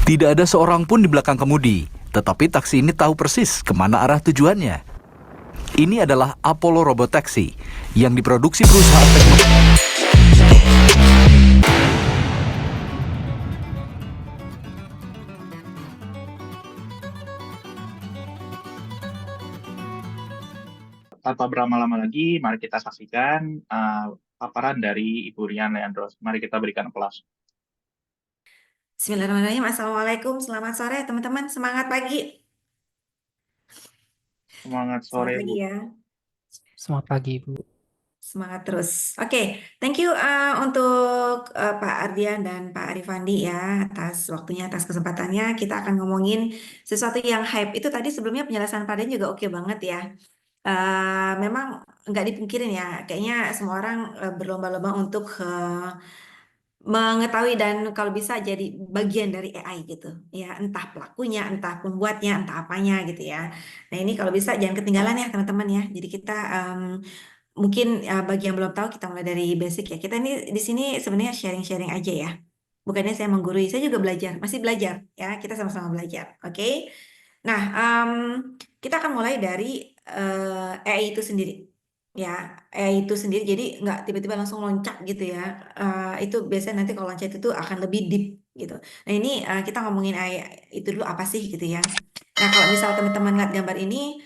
Tidak ada seorang pun di belakang kemudi, tetapi taksi ini tahu persis kemana arah tujuannya. Ini adalah Apollo Robot Taxi yang diproduksi perusahaan teknologi. Tanpa berlama-lama lagi, mari kita saksikan paparan dari Ibu Rian Leandros. Mari kita berikan aplaus. Bismillahirrahmanirrahim. Assalamualaikum. Selamat sore teman-teman. Semangat pagi. Semangat Semangat sore, pagi Bu. ya. Selamat pagi, Bu. Semangat terus. Oke, thank you untuk Pak Ardian dan Pak Arifandi ya atas waktunya, atas kesempatannya. Kita akan ngomongin sesuatu yang hype. Itu tadi sebelumnya penjelasan Pak Ardian juga oke banget ya. Memang nggak dipungkirin ya, kayaknya semua orang berlomba-lomba untuk mengetahui dan kalau bisa jadi bagian dari AI gitu ya, entah pelakunya, entah pembuatnya, entah apanya gitu ya. Nah ini kalau bisa jangan ketinggalan ya teman-teman ya. Jadi kita mungkin bagi yang belum tahu kita mulai dari basic ya. Kita ini di sini sebenarnya sharing-sharing aja ya. Bukannya saya menggurui, saya juga belajar, masih belajar ya. Kita sama-sama belajar, oke? Nah, kita akan mulai dari AI itu sendiri. Ya, AI itu sendiri jadi nggak tiba-tiba langsung loncat gitu ya. Itu biasanya nanti kalau loncat itu akan lebih deep gitu. Nah, ini kita ngomongin AI itu dulu apa sih gitu ya. Nah, kalau misal teman-teman lihat gambar ini,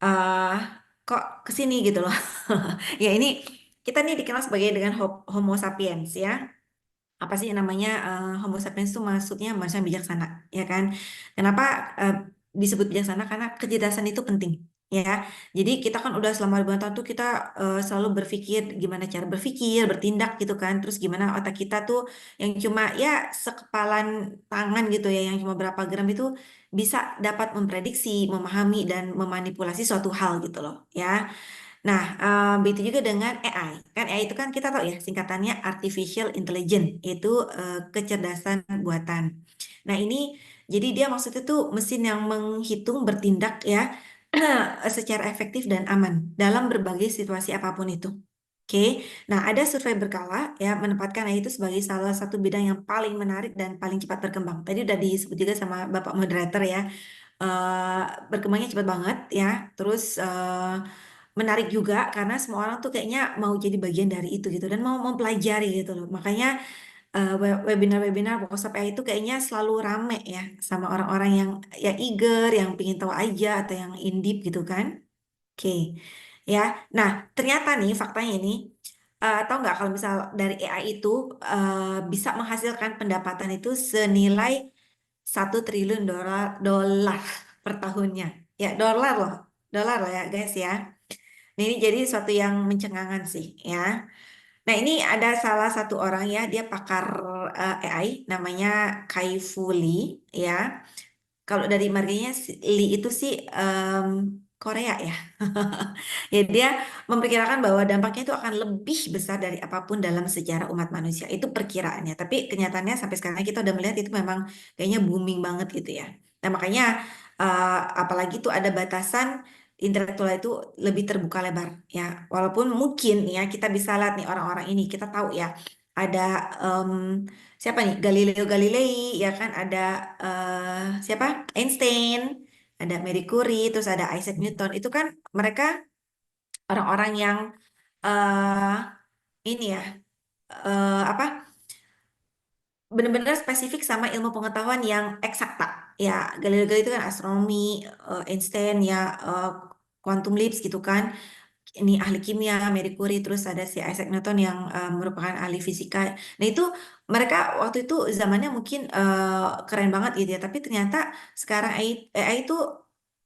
eh kok kesini gitu loh. Ya, ini kita nih dikenal sebagai dengan Homo sapiens ya. Apa sih yang namanya Homo sapiens itu maksudnya manusia yang bijaksana, ya kan? Kenapa eh, disebut bijaksana? Karena kecerdasan itu penting, ya. Jadi kita kan udah selama ribuan tahun tuh kita selalu berpikir gimana cara berpikir, bertindak gitu kan. Terus gimana otak kita tuh yang cuma ya sekepalan tangan gitu ya, yang cuma berapa gram itu bisa dapat memprediksi, memahami dan memanipulasi suatu hal gitu loh, ya. Nah, begitu juga dengan AI. Kan AI itu kan kita tahu ya, singkatannya Artificial Intelligence, itu kecerdasan buatan. Nah, ini jadi dia maksudnya tuh mesin yang menghitung, bertindak ya, secara efektif dan aman dalam berbagai situasi apapun itu. Oke, nah ada survei berkala ya menempatkan AI itu sebagai salah satu bidang yang paling menarik dan paling cepat berkembang. Tadi udah disebut juga sama Bapak Moderator ya, eh, berkembangnya cepat banget ya. Terus menarik juga karena semua orang tuh kayaknya mau jadi bagian dari itu gitu dan mau mempelajari gitu loh. Makanya webinar-webinar workshop AI itu kayaknya selalu rame ya sama orang-orang yang ya eager, yang pingin tahu aja atau yang in deep gitu kan. Oke, ya. Nah, ternyata nih faktanya ini, tahu nggak kalau misal dari AI itu bisa menghasilkan pendapatan itu senilai 1 triliun dolar per tahunnya. Ya, dolar loh ya guys ya. Nah, ini jadi suatu yang mencengangkan sih ya. Nah, ini ada salah satu orang ya, dia pakar AI namanya Kai-Fu Lee ya. Kalau dari marganya Lee itu sih Korea ya. Ya, dia memperkirakan bahwa dampaknya itu akan lebih besar dari apapun dalam sejarah umat manusia. Itu perkiraannya. Tapi kenyataannya sampai sekarang kita udah melihat itu memang kayaknya booming banget gitu ya. Nah, makanya apalagi tuh ada batasan intelektual itu lebih terbuka lebar ya. Walaupun mungkin ya kita bisa lihat nih orang-orang ini kita tahu ya ada em, siapa nih Galileo Galilei ya kan ada siapa Einstein, ada Marie Curie, terus ada Isaac Newton. Itu kan mereka orang-orang yang eh ini ya apa benar-benar spesifik sama ilmu pengetahuan yang eksakta. Ya, Galileo Galilei itu kan astronomi, Einstein ya quantum leaps gitu kan. Ini ahli kimia, Marie Curie, terus ada si Isaac Newton yang merupakan ahli fisika. Nah itu mereka waktu itu zamannya mungkin keren banget gitu ya, tapi ternyata sekarang AI itu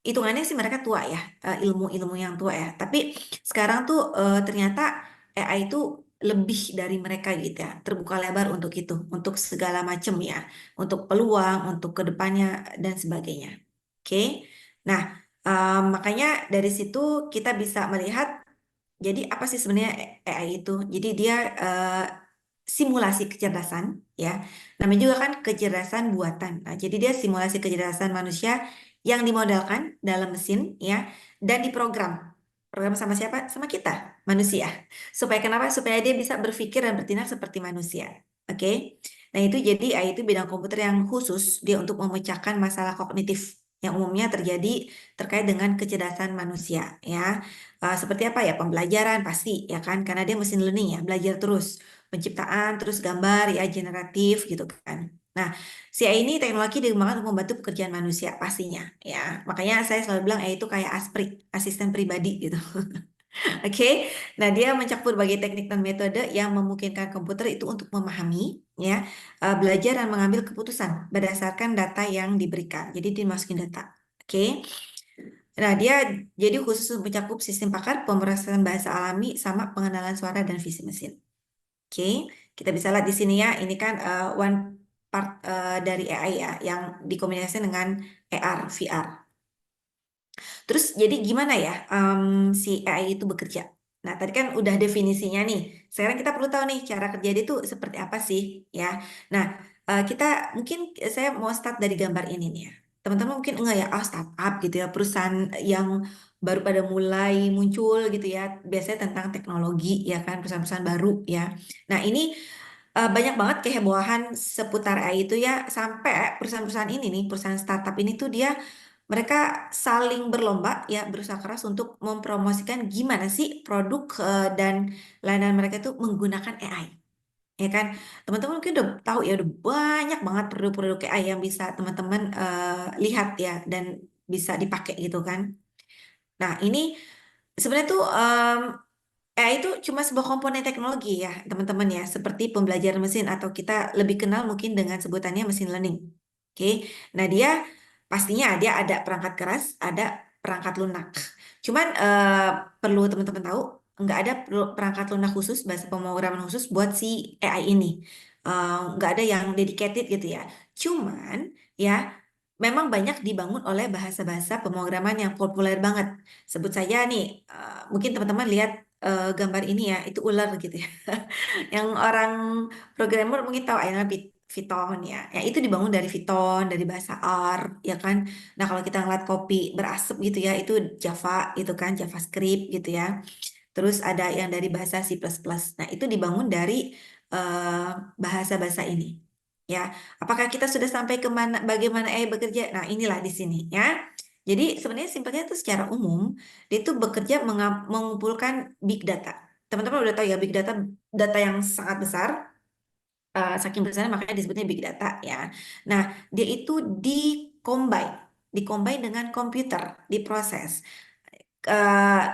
hitungannya sih mereka tua ya, ilmu-ilmu yang tua ya. Tapi sekarang tuh ternyata AI itu lebih dari mereka gitu ya, terbuka lebar untuk itu, untuk segala macam ya, untuk peluang, untuk kedepannya dan sebagainya. Oke, nah makanya dari situ kita bisa melihat jadi apa sih sebenarnya AI itu? Jadi dia simulasi kecerdasan ya. Namanya juga kan kecerdasan buatan. Nah, jadi dia simulasi kecerdasan manusia yang dimodelkan dalam mesin ya dan diprogram. Program sama siapa? Sama kita, manusia. Supaya kenapa? Supaya dia bisa berpikir dan bertindak seperti manusia. Oke. Nah, itu jadi AI itu bidang komputer yang khusus dia untuk memecahkan masalah kognitif yang umumnya terjadi terkait dengan kecerdasan manusia ya. Seperti apa ya? Pembelajaran pasti ya kan karena dia mesin learning ya, belajar terus, penciptaan terus gambar ya generatif gitu kan. Nah, si AI ini teknologi dikembangkan untuk membantu pekerjaan manusia pastinya ya. Makanya saya selalu bilang AI itu kayak Aspri, asisten pribadi gitu. Oke, nah dia mencakup berbagai teknik dan metode yang memungkinkan komputer itu untuk memahami, ya, belajar dan mengambil keputusan berdasarkan data yang diberikan. Jadi dimasukin data. Oke, nah dia jadi khusus mencakup sistem pakar, pemrosesan bahasa alami, sama pengenalan suara dan visi mesin. Oke, kita bisa lihat di sini ya. Ini kan one part dari AI ya, yang dikombinasikan dengan AR, VR. Terus jadi gimana ya si AI itu bekerja? Nah tadi kan udah definisinya nih. Sekarang kita perlu tahu nih cara kerja dia itu seperti apa sih ya. Nah kita mungkin saya mau start dari gambar ini nih ya. Teman-teman mungkin enggak ya, startup gitu ya, perusahaan yang baru pada mulai muncul gitu ya. Biasanya tentang teknologi ya kan, perusahaan-perusahaan baru ya. Nah ini banyak banget kehebohan seputar AI itu ya, sampai perusahaan-perusahaan ini nih, perusahaan startup ini tuh dia mereka saling berlomba ya berusaha keras untuk mempromosikan gimana sih produk dan layanan mereka itu menggunakan AI. Ya kan, teman-teman mungkin udah tahu ya udah banyak banget produk-produk AI yang bisa teman-teman lihat ya dan bisa dipakai gitu kan. Nah, ini sebenarnya tuh AI itu cuma sebuah komponen teknologi ya, teman-teman ya, seperti pembelajaran mesin atau kita lebih kenal mungkin dengan sebutannya mesin learning. Oke, nah dia pastinya dia ada perangkat keras, ada perangkat lunak. Cuman perlu teman-teman tahu, nggak ada perangkat lunak khusus, bahasa pemrograman khusus buat si AI ini. Nggak ada yang dedicated gitu ya. Cuman ya, memang banyak dibangun oleh bahasa-bahasa pemrograman yang populer banget. Sebut saja nih, mungkin teman-teman lihat gambar ini ya, itu ular gitu ya. Yang orang programmer mungkin tahu namanya Python ya. Ya itu dibangun dari Python, dari bahasa R, ya kan. Nah kalau kita ngeliat kopi berasap gitu ya, itu Java itu kan, JavaScript gitu ya. Terus ada yang dari bahasa C++. Nah itu dibangun dari eh, bahasa-bahasa ini. Ya, apakah kita sudah sampai ke mana, bagaimana AI bekerja? Nah inilah di sini ya. Jadi sebenarnya simpelnya itu secara umum dia itu bekerja mengumpulkan big data. Teman-teman udah tahu ya big data, data yang sangat besar, saking besarnya makanya disebutnya big data ya. Nah, dia itu dicombine dengan komputer, diproses.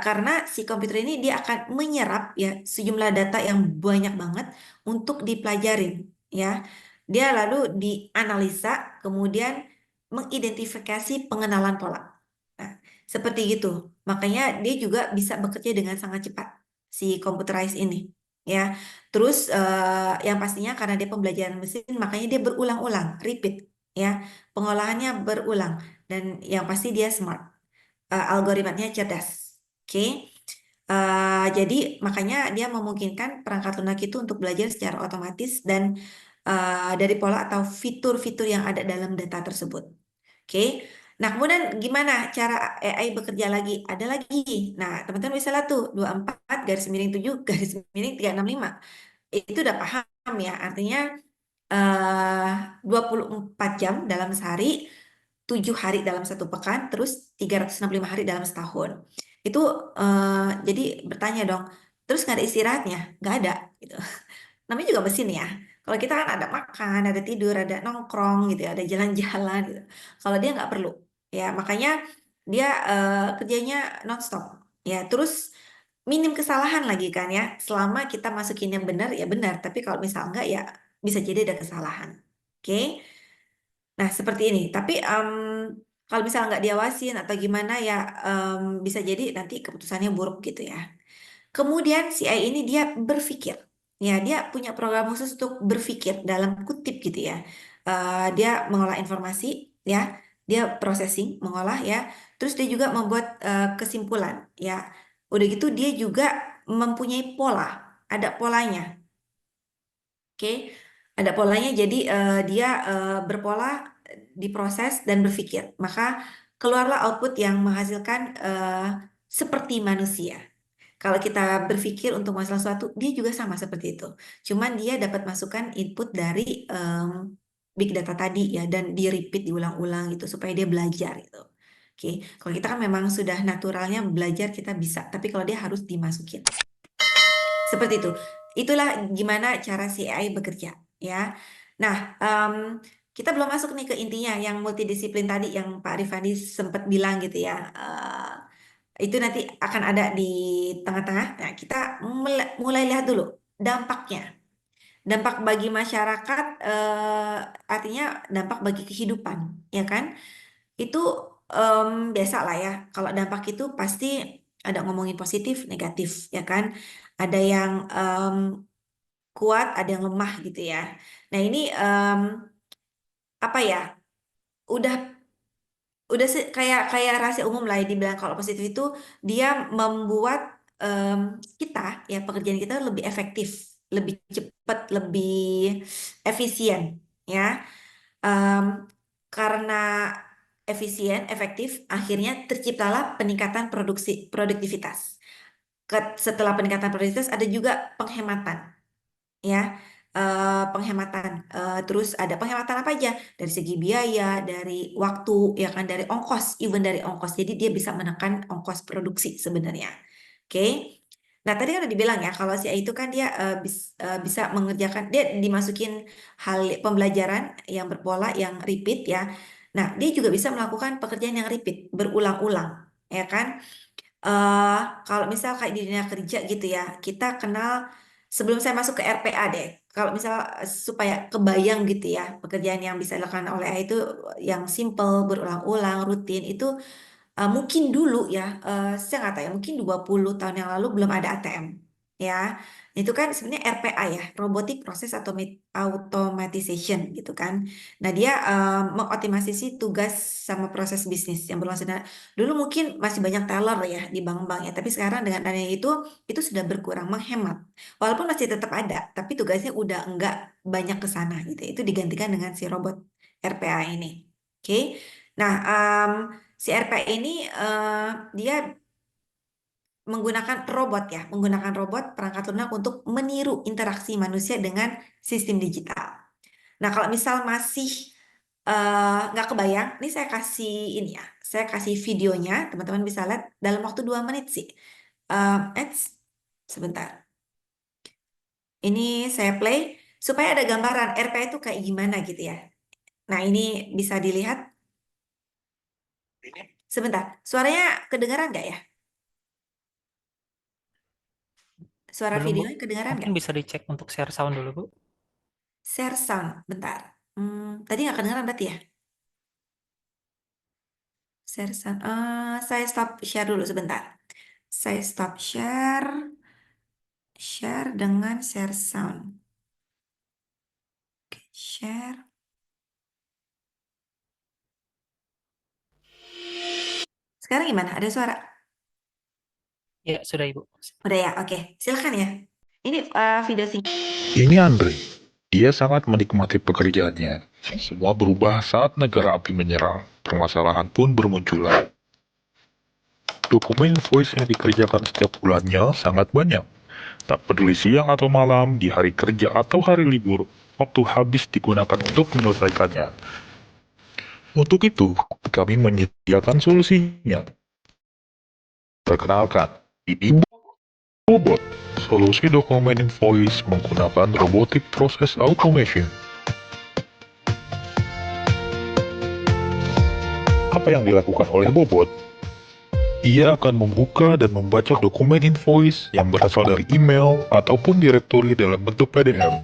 Karena si komputer ini dia akan menyerap ya sejumlah data yang banyak banget untuk dipelajarin ya. Dia lalu dianalisa, kemudian mengidentifikasi pengenalan pola. Nah, seperti gitu. Makanya dia juga bisa bekerja dengan sangat cepat si computerized ini ya. Terus yang pastinya karena dia pembelajaran mesin makanya dia berulang-ulang, repeat ya. Pengolahannya berulang dan yang pasti dia smart, algoritmanya cerdas. Oke. Jadi makanya dia memungkinkan perangkat lunak itu untuk belajar secara otomatis dan dari pola atau fitur-fitur yang ada dalam data tersebut. Oke. Nah, kemudian gimana cara AI bekerja lagi? Ada lagi. Nah, teman-teman bisa lihat tuh 24 garis miring 7 garis miring 365. Itu udah paham ya. Artinya 24 jam dalam sehari, 7 hari dalam satu pekan, terus 365 hari dalam setahun. Itu jadi bertanya dong, terus nggak ada istirahatnya? Nggak ada, gitu. Namanya juga mesin ya. Kalau kita kan ada makan, ada tidur, ada nongkrong gitu ya, ada jalan-jalan gitu. Kalau dia nggak perlu, ya makanya dia kerjanya nonstop. Ya, terus minim kesalahan lagi kan ya. Selama kita masukin yang benar ya benar, tapi kalau misal enggak ya bisa jadi ada kesalahan. Oke. Nah, seperti ini. Tapi kalau misalnya nggak diawasin atau gimana ya bisa jadi nanti keputusannya buruk gitu ya. Kemudian si AI ini dia berpikir. Ya, dia punya program khusus untuk berpikir dalam kutip gitu ya. Dia mengolah informasi ya, dia processing, mengolah ya. Terus dia juga membuat kesimpulan ya. Udah gitu dia juga mempunyai pola, ada polanya. Oke, ada polanya. Jadi dia berpola, diproses dan berpikir. Maka keluarlah output yang menghasilkan seperti manusia. Kalau kita berpikir untuk masalah sesuatu, dia juga sama seperti itu. Cuman dia dapat masukan input dari big data tadi ya, dan di repeat diulang-ulang gitu supaya dia belajar gitu. Oke, kalau kita kan memang sudah naturalnya belajar kita bisa, tapi kalau dia harus dimasukin. Seperti itu. Itulah gimana cara si AI bekerja, ya. Nah, kita belum masuk nih ke intinya yang multidisiplin tadi yang Pak Rifani sempat bilang gitu ya. Itu nanti akan ada di tengah-tengah. Nah, kita mulai lihat dulu dampaknya. Dampak bagi masyarakat, artinya dampak bagi kehidupan, ya kan? Itu biasa lah ya. Kalau dampak itu pasti ada ngomongin positif, negatif, ya kan? Ada yang kuat, ada yang lemah gitu ya. Nah ini apa ya? Udah kayak kayak rahasia umum lah ya dibilang kalau positif itu dia membuat kita ya pekerjaan kita lebih efektif, lebih cepat, lebih efisien ya. Em, karena efisien, efektif, akhirnya terciptalah peningkatan produktivitas. Setelah peningkatan produktivitas ada juga penghematan ya. Penghematan. Terus ada penghematan apa aja dari segi biaya, dari waktu, ya kan, dari ongkos, even dari ongkos. Jadi dia bisa menekan ongkos produksi sebenarnya. Oke. Nah, tadi kan udah dibilang ya, kalau si AI itu kan dia bisa mengerjakan, dia dimasukin hal pembelajaran yang berpola, yang repeat ya. Nah, dia juga bisa melakukan pekerjaan yang repeat, berulang-ulang, ya kan? eh Kalau misal kayak di dunia kerja gitu ya, kita kenal sebelum saya masuk ke RPA deh. Kalau misal supaya kebayang gitu ya, pekerjaan yang bisa dilakukan oleh AI itu yang simple, berulang-ulang, rutin itu mungkin dulu ya, saya nggak tahu ya, mungkin 20 tahun yang lalu belum ada ATM. Ya, itu kan sebenarnya RPA ya, Robotic Process Automatization gitu kan. Nah, dia mengoptimalisasi tugas sama proses bisnis yang berlangsung. Dulu mungkin masih banyak teller ya di bank-bank ya, tapi sekarang dengan adanya itu sudah berkurang, menghemat. Walaupun masih tetap ada, tapi tugasnya udah enggak banyak ke sana gitu. Itu digantikan dengan si robot RPA ini. Oke. Nah, si RPA ini dia menggunakan robot perangkat lunak untuk meniru interaksi manusia dengan sistem digital. Nah, kalau misal masih nggak kebayang, ini saya kasih ini ya, saya kasih videonya, teman-teman bisa lihat dalam waktu 2 menit sih. Sebentar, ini saya play supaya ada gambaran RPA itu kayak gimana gitu ya. Nah, ini bisa dilihat. Sebentar, suaranya kedengaran nggak ya? Suara Belum, Bu. videonya kedengaran Mungkin nggak? bisa dicek untuk share sound dulu, Bu. Share sound, bentar. Tadi nggak kedengaran berarti ya? Share sound. Saya stop share dulu sebentar. Saya stop share dengan share sound. Oke, share. Sekarang gimana? Ada suara? Ya, sudah, Ibu. Udah ya, oke. Silakan ya. Ini video singkat. Ini Andre. Dia sangat menikmati pekerjaannya. Semua berubah saat negara api menyerang. Permasalahan pun bermunculan. Dokumen voice yang dikerjakan setiap bulannya sangat banyak. Tak peduli siang atau malam, di hari kerja atau hari libur, waktu habis digunakan untuk menyelesaikannya. Untuk itu, kami menyediakan solusinya. Perkenalkan, ini Robot. Solusi dokumen invoice menggunakan robotic process automation. Apa yang dilakukan oleh Bobot? Ia akan membuka dan membaca dokumen invoice yang berasal dari email ataupun direktori dalam bentuk PDF.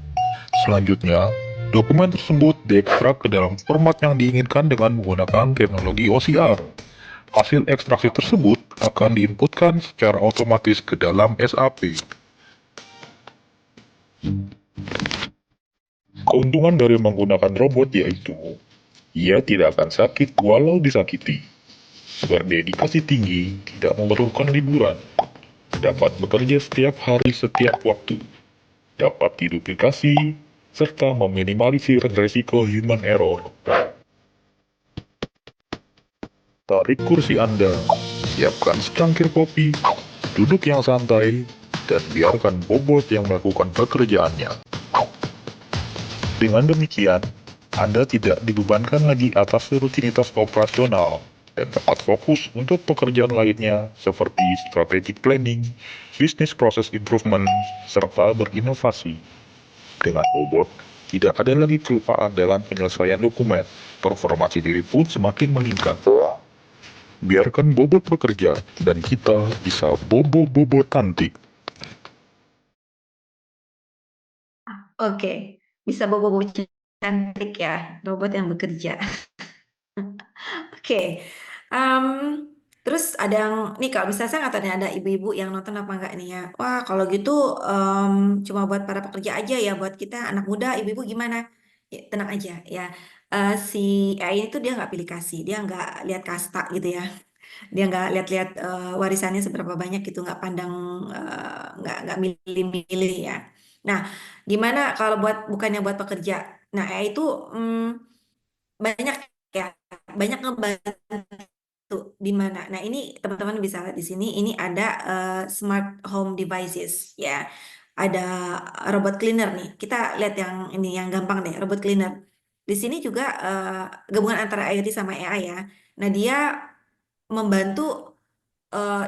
Selanjutnya, dokumen tersebut diekstrak ke dalam format yang diinginkan dengan menggunakan teknologi OCR. Hasil ekstraksi tersebut akan diinputkan secara otomatis ke dalam SAP. Keuntungan dari menggunakan robot yaitu, ia tidak akan sakit walau disakiti. Berdedikasi tinggi, tidak memerlukan liburan. Dapat bekerja setiap hari setiap waktu. Dapat diduplikasi, serta meminimalisir risiko human error. Tarik kursi Anda, siapkan secangkir kopi, Duduk yang santai, dan biarkan bobot yang melakukan pekerjaannya. Dengan demikian, Anda tidak dibebankan lagi atas rutinitas operasional dan dapat fokus untuk pekerjaan lainnya seperti strategic planning, business process improvement, serta berinovasi. Dengan bobot, tidak ada lagi kelupaan dalam penyelesaian dokumen. Performasi diri pun semakin meningkat. Biarkan bobot bekerja, dan kita bisa bobo-bobo cantik. Oke, bisa bobo-bobo cantik ya, robot yang bekerja. Oke, em, terus ada yang nih kalau misalnya saya nggak tahu nih ada ibu-ibu yang nonton apa enggak nih ya. Wah kalau gitu cuma buat para pekerja aja ya, buat kita anak muda, ibu-ibu gimana? Ya, tenang aja ya. Si AI ini tuh dia nggak pilih kasih, dia nggak lihat kasta gitu ya. Dia nggak lihat-lihat warisannya seberapa banyak gitu, nggak pandang nggak milih-milih ya. Nah, gimana kalau bukannya buat pekerja? Nah, AI itu banyak ya, banyak ngebantu di mana. Nah, ini teman-teman bisa lihat di sini. Ini ada smart home devices ya. Ada robot cleaner nih. Kita lihat yang ini yang gampang deh, robot cleaner. Di sini juga gabungan antara IoT sama AI ya. Nah, dia membantu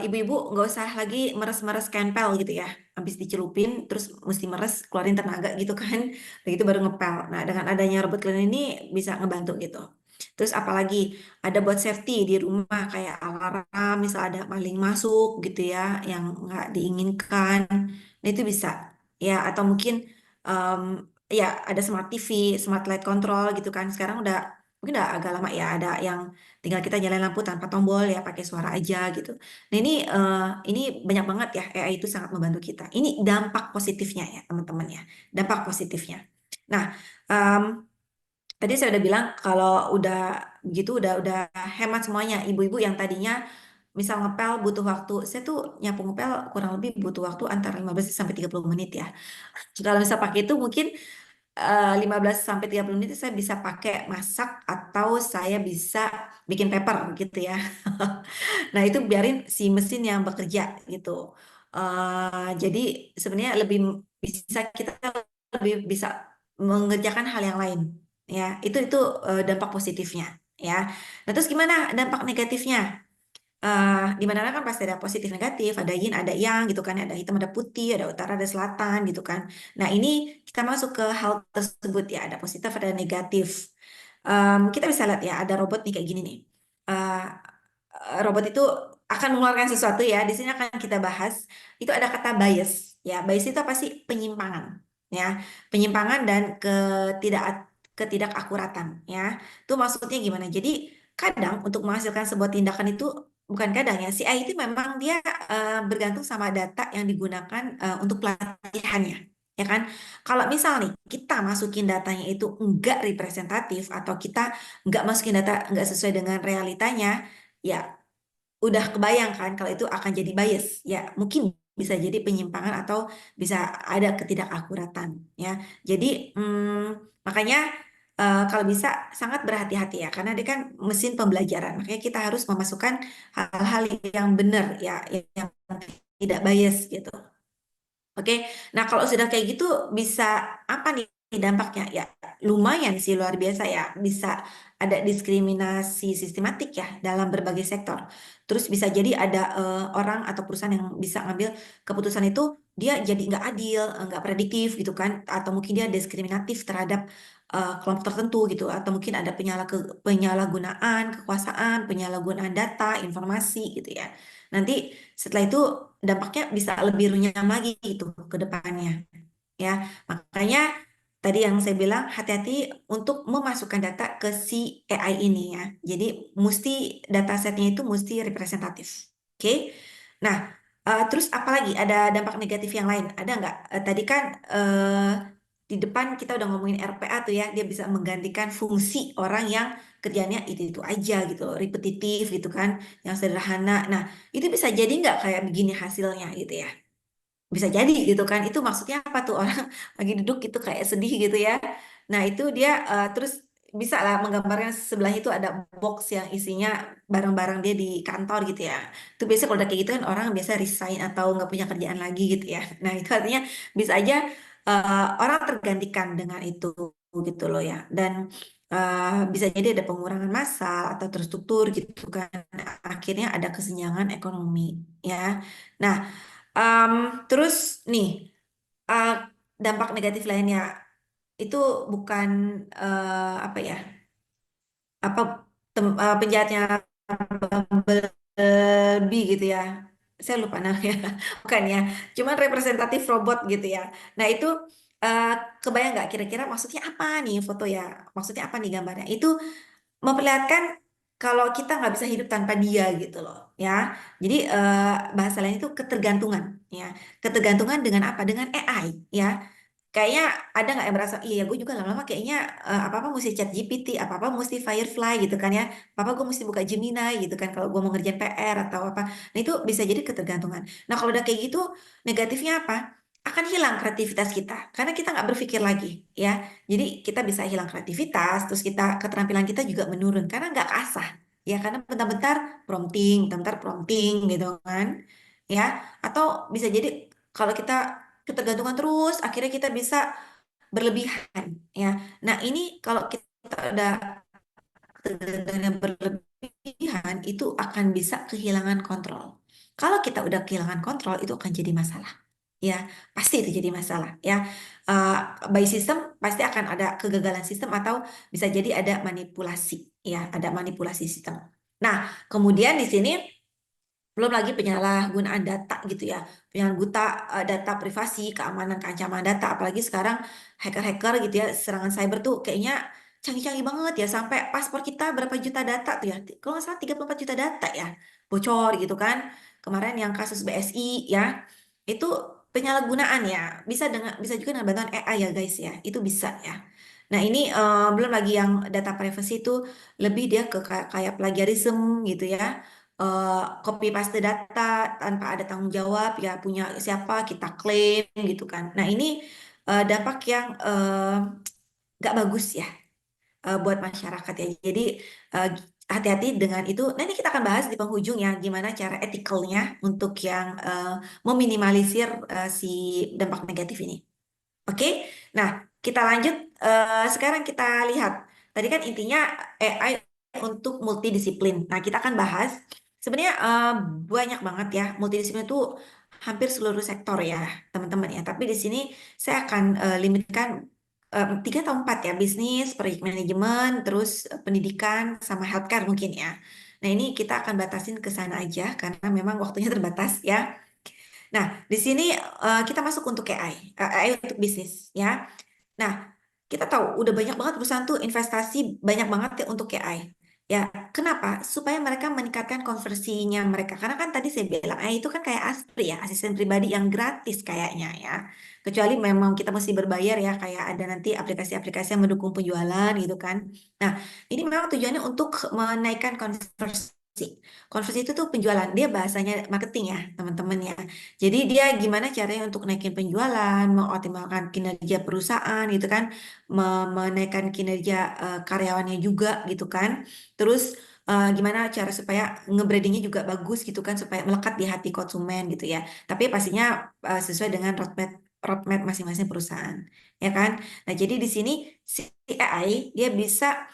ibu-ibu nggak usah lagi meres-meres kain gitu ya. Habis dicelupin terus mesti meres keluarin tenaga gitu kan. Begitu baru ngepel. Nah, dengan adanya robot cleaner ini bisa ngebantu gitu. Terus apalagi ada buat safety di rumah kayak alarm misal ada maling masuk gitu ya yang nggak diinginkan. Nah, itu bisa. Ya, atau em, ya ada smart TV, smart light control gitu kan. Sekarang mungkin udah agak lama ya ada yang tinggal kita nyalain lampu tanpa tombol ya pakai suara aja gitu. Nah ini banyak banget ya AI itu sangat membantu kita. Ini dampak positifnya ya teman-teman ya, dampak positifnya. Nah em, tadi saya udah bilang kalau udah begitu udah hemat semuanya. Ibu-ibu yang tadinya misal ngepel butuh waktu, saya tuh nyapu ngepel kurang lebih butuh waktu antara 15 sampai 30 menit ya. Kalau misal pakai itu mungkin 15 sampai 30 menit saya bisa pakai masak atau saya bisa bikin paper gitu ya. Nah, itu biarin si mesin yang bekerja gitu. Jadi sebenarnya kita lebih bisa mengerjakan hal yang lain ya. Itu dampak positifnya ya. Nah, terus gimana dampak negatifnya? Di mana kan pasti ada positif negatif, ada yin, ada yang gitu kan, ada hitam, ada putih, ada utara, ada selatan gitu kan. Nah, ini kita masuk ke hal tersebut ya, ada positif, ada negatif. Kita bisa lihat ya, ada robot nih kayak gini nih. Eh, Robot itu akan mengeluarkan sesuatu ya. Di sini akan kita bahas. Itu ada kata bias. Ya, bias itu apa sih? Penyimpangan. Ya, penyimpangan dan ketidakakuratan. Ya, itu maksudnya gimana? Jadi kadang untuk menghasilkan sebuah tindakan itu bukan kadang ya. Si AI itu memang dia bergantung sama data yang digunakan untuk pelatihannya. Ya kan? Kalau misal nih kita masukin datanya itu enggak representatif atau kita enggak masukin data enggak sesuai dengan realitanya, ya udah kebayang kan kalau itu akan jadi bias ya mungkin bisa jadi penyimpangan atau bisa ada ketidakakuratan ya jadi makanya kalau bisa sangat berhati-hati ya karena dia kan mesin pembelajaran makanya kita harus memasukkan hal-hal yang benar ya yang tidak bias gitu. Oke, nah kalau sudah kayak gitu bisa apa nih dampaknya? Ya lumayan sih luar biasa ya, bisa ada diskriminasi sistematik ya dalam berbagai sektor. Terus bisa jadi ada orang atau perusahaan yang bisa ngambil keputusan itu dia jadi nggak adil, nggak prediktif gitu kan, atau mungkin dia diskriminatif terhadap kelompok tertentu gitu, atau mungkin ada penyalahgunaan kekuasaan, penyalahgunaan data, informasi gitu ya. Nanti setelah itu dampaknya bisa lebih runyam lagi gitu ke depannya ya. Makanya tadi yang saya bilang hati-hati untuk memasukkan data ke si AI ini ya. Jadi mesti datasetnya itu mesti representatif. Oke. Nah, terus apalagi ada dampak negatif yang lain? Ada nggak? Tadi kan di depan kita udah ngomongin RPA tuh ya, dia bisa menggantikan fungsi orang yang kerjanya itu aja gitu, repetitif gitu kan, yang sederhana. Nah, itu bisa jadi nggak kayak begini hasilnya gitu ya? Bisa jadi gitu kan. Itu maksudnya apa tuh orang lagi duduk gitu kayak sedih gitu ya. Nah, itu dia terus bisa lah menggambarkan sebelah itu ada box yang isinya barang-barang dia di kantor gitu ya. Itu biasa kalau udah kayak gitu kan orang biasa resign atau nggak punya kerjaan lagi gitu ya. Nah itu artinya bisa aja orang tergantikan dengan itu gitu loh ya. Dan bisa jadi ada pengurangan massal atau terstruktur gitu kan. Akhirnya ada kesenjangan ekonomi ya. Nah, em, terus nih eh, dampak negatif lainnya itu bukan apa ya? Apa penjahatnya Bumblebee gitu ya. Saya lupa namanya. Bukan ya. Cuman representatif robot gitu ya. Nah, itu eh, kebayang nggak kira-kira maksudnya apa nih foto ya? Maksudnya apa nih gambarnya? Itu memperlihatkan kalau kita nggak bisa hidup tanpa dia gitu loh ya. Jadi bahasa lain itu ketergantungan ya. Ketergantungan dengan apa? Dengan AI ya. Kayaknya ada nggak yang merasa, iya gue juga lama-lama kayaknya apa-apa mesti chat GPT, apa-apa mesti Firefly gitu kan ya. Apa-apa gue mesti buka Gemini gitu kan kalau gue mau ngerjain PR atau apa. Nah itu bisa jadi ketergantungan. Nah kalau udah kayak gitu, negatifnya apa? Akan hilang kreativitas kita. Karena kita nggak berpikir lagi ya. Jadi kita bisa hilang kreativitas, terus keterampilan kita juga menurun. Karena nggak asah. Ya karena bentar-bentar prompting gitu kan. Ya, atau bisa jadi kalau kita ketergantungan terus, akhirnya kita bisa berlebihan ya. Nah, ini kalau kita udah ketergantungan yang berlebihan, itu akan bisa kehilangan kontrol. Kalau kita udah kehilangan kontrol, itu akan jadi masalah. Ya, pasti itu jadi masalah ya. Eh, by sistem pasti akan ada kegagalan sistem atau bisa jadi ada manipulasi ya, ada manipulasi sistem. Nah, kemudian di sini belum lagi penyalahgunaan data gitu ya, penyalahgunaan data privasi, keamanan, keancaman data, apalagi sekarang hacker-hacker gitu ya, serangan cyber tuh kayaknya canggih-canggih banget ya, sampai paspor kita berapa juta data tuh ya, kalau nggak salah 34 juta data ya, bocor gitu kan. Kemarin yang kasus BSI ya, itu penyalahgunaan ya, bisa juga dengan bantuan AI ya guys ya, itu bisa ya. Nah ini belum lagi yang data privacy itu lebih dia ke kayak plagiarism gitu ya, copy paste data tanpa ada tanggung jawab ya, punya siapa kita klaim gitu kan. Nah ini dampak yang nggak bagus ya buat masyarakat ya. Jadi eh, hati-hati dengan itu. Nanti kita akan bahas di penghujung ya gimana cara etikalnya untuk yang meminimalisir si dampak negatif ini. Oke, nah kita lanjut. Sekarang kita lihat. Tadi kan intinya AI untuk multidisiplin. Nah, kita akan bahas. Sebenarnya banyak banget ya multidisiplin itu hampir seluruh sektor ya, teman-teman ya. Tapi di sini saya akan limitkan 3 atau 4 ya, bisnis, project management, terus pendidikan sama healthcare mungkin ya. Nah, ini kita akan batasin ke sana aja karena memang waktunya terbatas ya. Nah, di sini kita masuk untuk AI, AI untuk bisnis ya. Nah, kita tahu udah banyak banget perusahaan tuh investasi banyak banget ya untuk AI. Ya, kenapa? Supaya mereka meningkatkan konversinya mereka. Karena kan tadi saya bilang AI itu kan kayak Astri ya, asisten pribadi yang gratis kayaknya ya. Kecuali memang kita mesti berbayar ya, kayak ada nanti aplikasi-aplikasi yang mendukung penjualan gitu kan. Nah, ini memang tujuannya untuk menaikkan konversi. Konversi itu tuh penjualan, dia bahasanya marketing ya, teman-teman ya. Jadi dia gimana caranya untuk naikin penjualan, mengoptimalkan kinerja perusahaan gitu kan, menaikkan kinerja karyawannya juga gitu kan. Terus gimana cara supaya nge-brandingnya juga bagus gitu kan, supaya melekat di hati konsumen gitu ya. Tapi pastinya sesuai dengan roadmap masing-masing perusahaan, ya kan? Nah, jadi di sini si AI dia bisa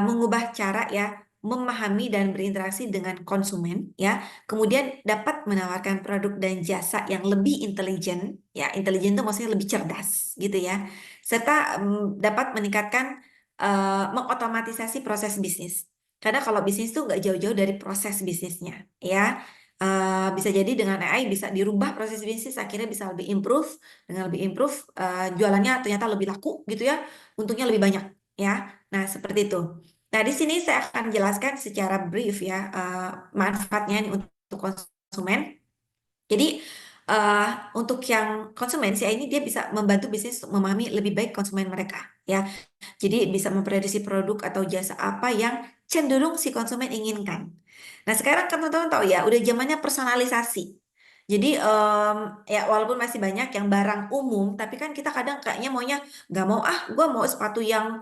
mengubah cara ya memahami dan berinteraksi dengan konsumen ya, kemudian dapat menawarkan produk dan jasa yang lebih intelijen, ya intelijen itu maksudnya lebih cerdas gitu ya, serta dapat meningkatkan mengotomatisasi proses bisnis. Karena kalau bisnis tuh nggak jauh-jauh dari proses bisnisnya, ya. Bisa jadi dengan AI bisa dirubah proses bisnis, akhirnya bisa lebih improve, dengan lebih improve jualannya ternyata lebih laku gitu ya, untungnya lebih banyak, ya. Nah seperti itu. Nah, di sini saya akan jelaskan secara brief ya manfaatnya nih untuk konsumen. Jadi eh, untuk yang konsumen si ini dia bisa membantu bisnis untuk memahami lebih baik konsumen mereka ya. Jadi bisa memprediksi produk atau jasa apa yang cenderung si konsumen inginkan. Nah, sekarang kan teman-teman tahu ya, udah zamannya personalisasi. Jadi ya walaupun masih banyak yang barang umum, tapi kan kita kadang kayaknya maunya nggak mau gue mau sepatu yang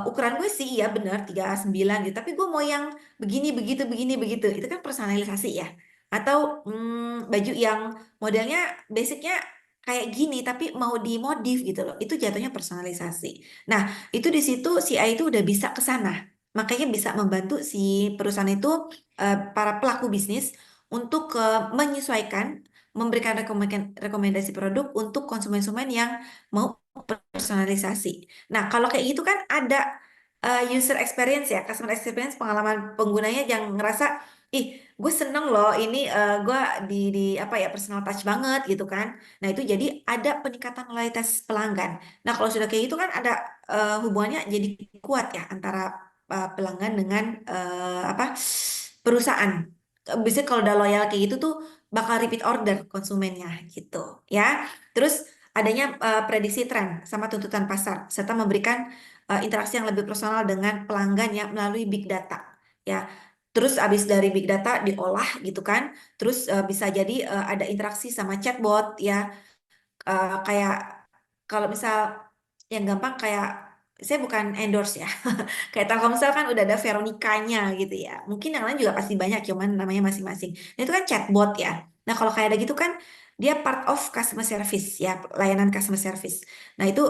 ukuran gue sih ya bener 39 gitu, tapi gue mau yang begini begitu. Itu kan personalisasi ya. Atau baju yang modelnya basicnya kayak gini tapi mau dimodif gitu loh. Itu jatuhnya personalisasi. Nah, itu di situ si AI itu udah bisa ke sana. Makanya bisa membantu si perusahaan itu, para pelaku bisnis untuk menyesuaikan, memberikan rekomendasi produk untuk konsumen-konsumen yang mau personalisasi. Nah, kalau kayak gitu kan ada user experience ya, customer experience, pengalaman penggunanya yang ngerasa, ih, gue seneng loh ini, gue di apa ya, personal touch banget gitu kan. Nah, itu jadi ada peningkatan loyalitas pelanggan. Nah, kalau sudah kayak gitu kan ada hubungannya jadi kuat ya antara pelanggan dengan apa, perusahaan. Biasanya kalau udah loyal kayak gitu tuh bakal repeat order konsumennya gitu ya. Terus adanya prediksi tren sama tuntutan pasar serta memberikan interaksi yang lebih personal dengan pelanggan ya melalui big data ya. Terus abis dari big data diolah gitu kan. Terus bisa jadi ada interaksi sama chatbot ya. Kayak kalau misal yang gampang kayak, saya bukan endorse ya. Kayak Telkomsel kan udah ada Veronica-nya gitu ya. Mungkin yang lain juga pasti banyak, cuman namanya masing-masing. Nah, itu kan chatbot ya. Nah, kalau kayak ada gitu kan, dia part of customer service ya, layanan customer service. Nah, itu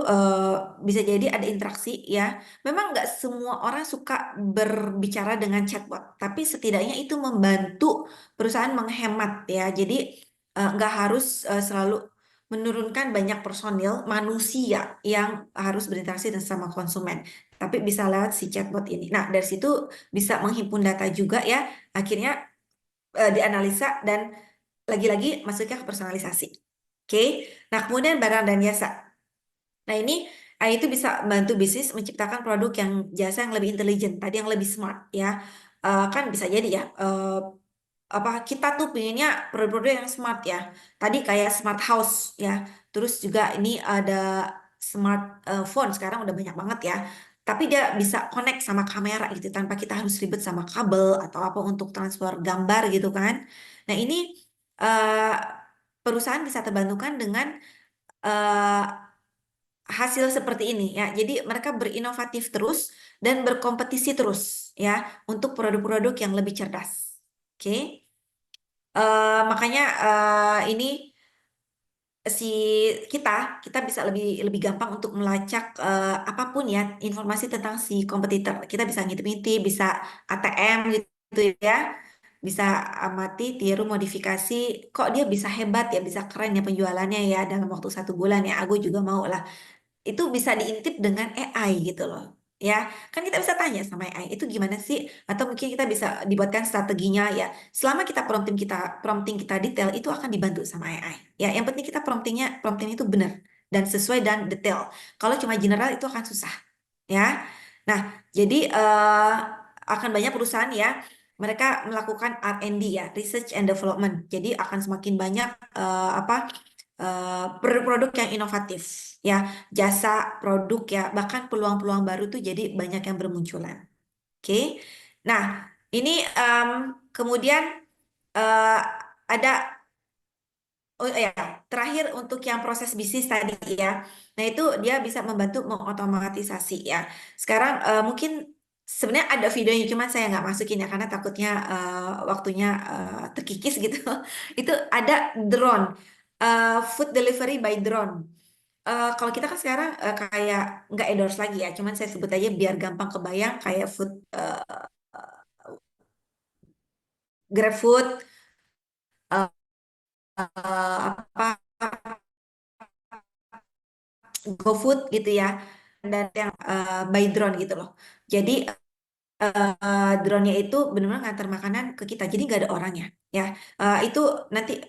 bisa jadi ada interaksi ya. Memang nggak semua orang suka berbicara dengan chatbot, tapi setidaknya itu membantu perusahaan menghemat ya. Jadi nggak harus selalu menurunkan banyak personil manusia yang harus berinteraksi sama konsumen, tapi bisa lewat si chatbot ini. Nah, dari situ bisa menghimpun data juga ya, akhirnya dianalisa dan lagi-lagi masuknya ke personalisasi. Oke, nah kemudian barang dan jasa. Nah, ini itu bisa bantu bisnis menciptakan produk yang jasa yang lebih intelijen, tadi yang lebih smart ya. Kan bisa jadi ya, apa kita tuh pengennya produk-produk yang smart ya. Tadi kayak smart house ya. Terus juga ini ada smart phone, sekarang udah banyak banget ya. Tapi dia bisa connect sama kamera gitu tanpa kita harus ribet sama kabel atau apa untuk transfer gambar gitu kan. Nah, ini eh, perusahaan bisa terbantukan dengan eh, hasil seperti ini ya. Jadi mereka berinovatif terus dan berkompetisi terus ya untuk produk-produk yang lebih cerdas. Oke. Makanya ini si kita kita bisa lebih lebih gampang untuk melacak apapun ya informasi tentang si kompetitor. Kita bisa ngintip-ngintip, bisa ATM gitu ya, bisa amati, tiru, modifikasi. Kok dia bisa hebat ya, bisa keren ya penjualannya ya dalam waktu 1 bulan ya. Aku juga mau lah itu bisa diintip dengan AI gitu loh. Ya, kan kita bisa tanya sama AI, itu gimana sih? Atau mungkin kita bisa dibuatkan strateginya ya. Selama kita prompting kita detail, itu akan dibantu sama AI. Ya, yang penting kita prompting itu benar dan sesuai dan detail. Kalau cuma general itu akan susah. Ya. Nah, jadi akan banyak perusahaan ya, mereka melakukan R&D ya, research and development. Jadi akan semakin banyak apa produk-produk yang inovatif ya, jasa produk ya, bahkan peluang-peluang baru tuh jadi banyak yang bermunculan. Oke. Nah, ini kemudian eh, ada, oh ya, terakhir untuk yang proses bisnis tadi ya. Nah, itu dia bisa membantu mengotomatisasi ya. Sekarang mungkin sebenarnya ada videonya, cuman saya nggak masukin ya karena takutnya waktunya terkikis gitu. Itu ada drone, food delivery by drone. Kalau kita kan sekarang kayak nggak endorse lagi ya, cuman saya sebut aja biar gampang kebayang kayak GrabFood, eh, apa GoFood gitu ya, dan yang by drone gitu loh. Jadi drone-nya itu benar-benar ngantar makanan ke kita, jadi nggak ada orangnya ya. Itu nanti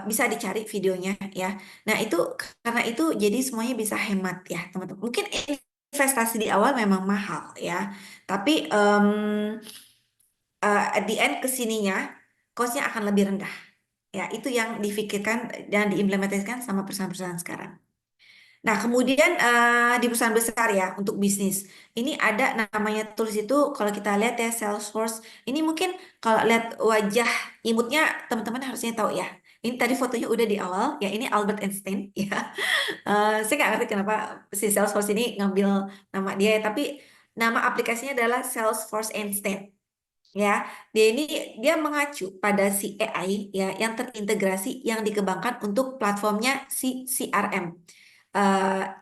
bisa dicari videonya ya. Nah, itu karena itu jadi semuanya bisa hemat ya teman-teman. Mungkin investasi di awal memang mahal ya, tapi at the end kesininya cost-nya akan lebih rendah ya. Itu yang difikirkan dan diimplementasikan sama perusahaan-perusahaan sekarang. Nah, kemudian di perusahaan besar ya untuk bisnis, ini ada namanya tools itu, kalau kita lihat ya Salesforce, ini mungkin kalau lihat wajah imutnya teman-teman harusnya tahu ya. Ini tadi fotonya udah di awal, ya ini Albert Einstein, ya. Saya nggak ngerti kenapa si Salesforce ini ngambil nama dia, ya, tapi nama aplikasinya adalah Salesforce Einstein. Ya, dia mengacu pada si AI ya yang terintegrasi yang dikembangkan untuk platformnya si CRM,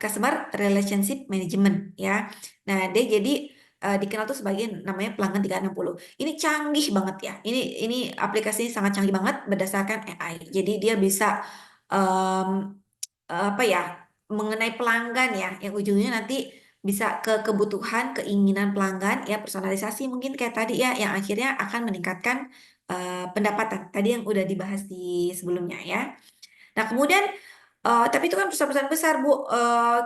Customer Relationship Management ya. Nah, dia jadi dikenal tuh sebagai namanya pelanggan 360. Ini canggih banget ya. Ini aplikasi sangat canggih banget berdasarkan AI. Jadi dia bisa em, apa ya, mengenai pelanggan ya, yang ujungnya nanti bisa ke kebutuhan, keinginan pelanggan ya, personalisasi mungkin kayak tadi ya, yang akhirnya akan meningkatkan pendapatan. Tadi yang udah dibahas di sebelumnya ya. Nah, kemudian tapi itu kan perusahaan-perusahaan besar, Bu.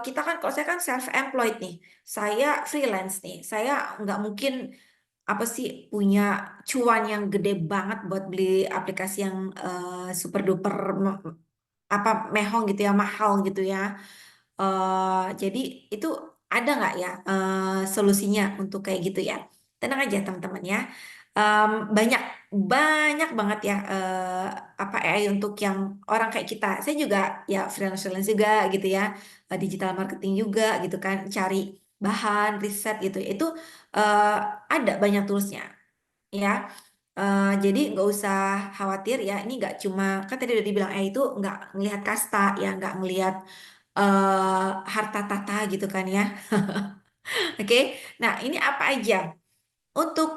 Kita kan, kalau saya kan self-employed nih, saya freelance nih, saya nggak mungkin apa sih punya cuan yang gede banget buat beli aplikasi yang super duper apa mehong gitu ya, mahal gitu ya. Jadi itu ada nggak ya solusinya untuk kayak gitu ya? Tenang aja teman-teman ya. Banyak banyak banget ya apa AI untuk yang orang kayak kita. Saya juga ya freelance juga gitu ya, digital marketing juga gitu kan, cari bahan riset gitu. Itu eh, ada banyak toolsnya ya. Jadi nggak usah khawatir ya. Ini nggak cuma, kan tadi udah dibilang AI itu nggak ngelihat kasta ya, nggak ngelihat harta tata gitu kan ya. Oke, nah ini apa aja untuk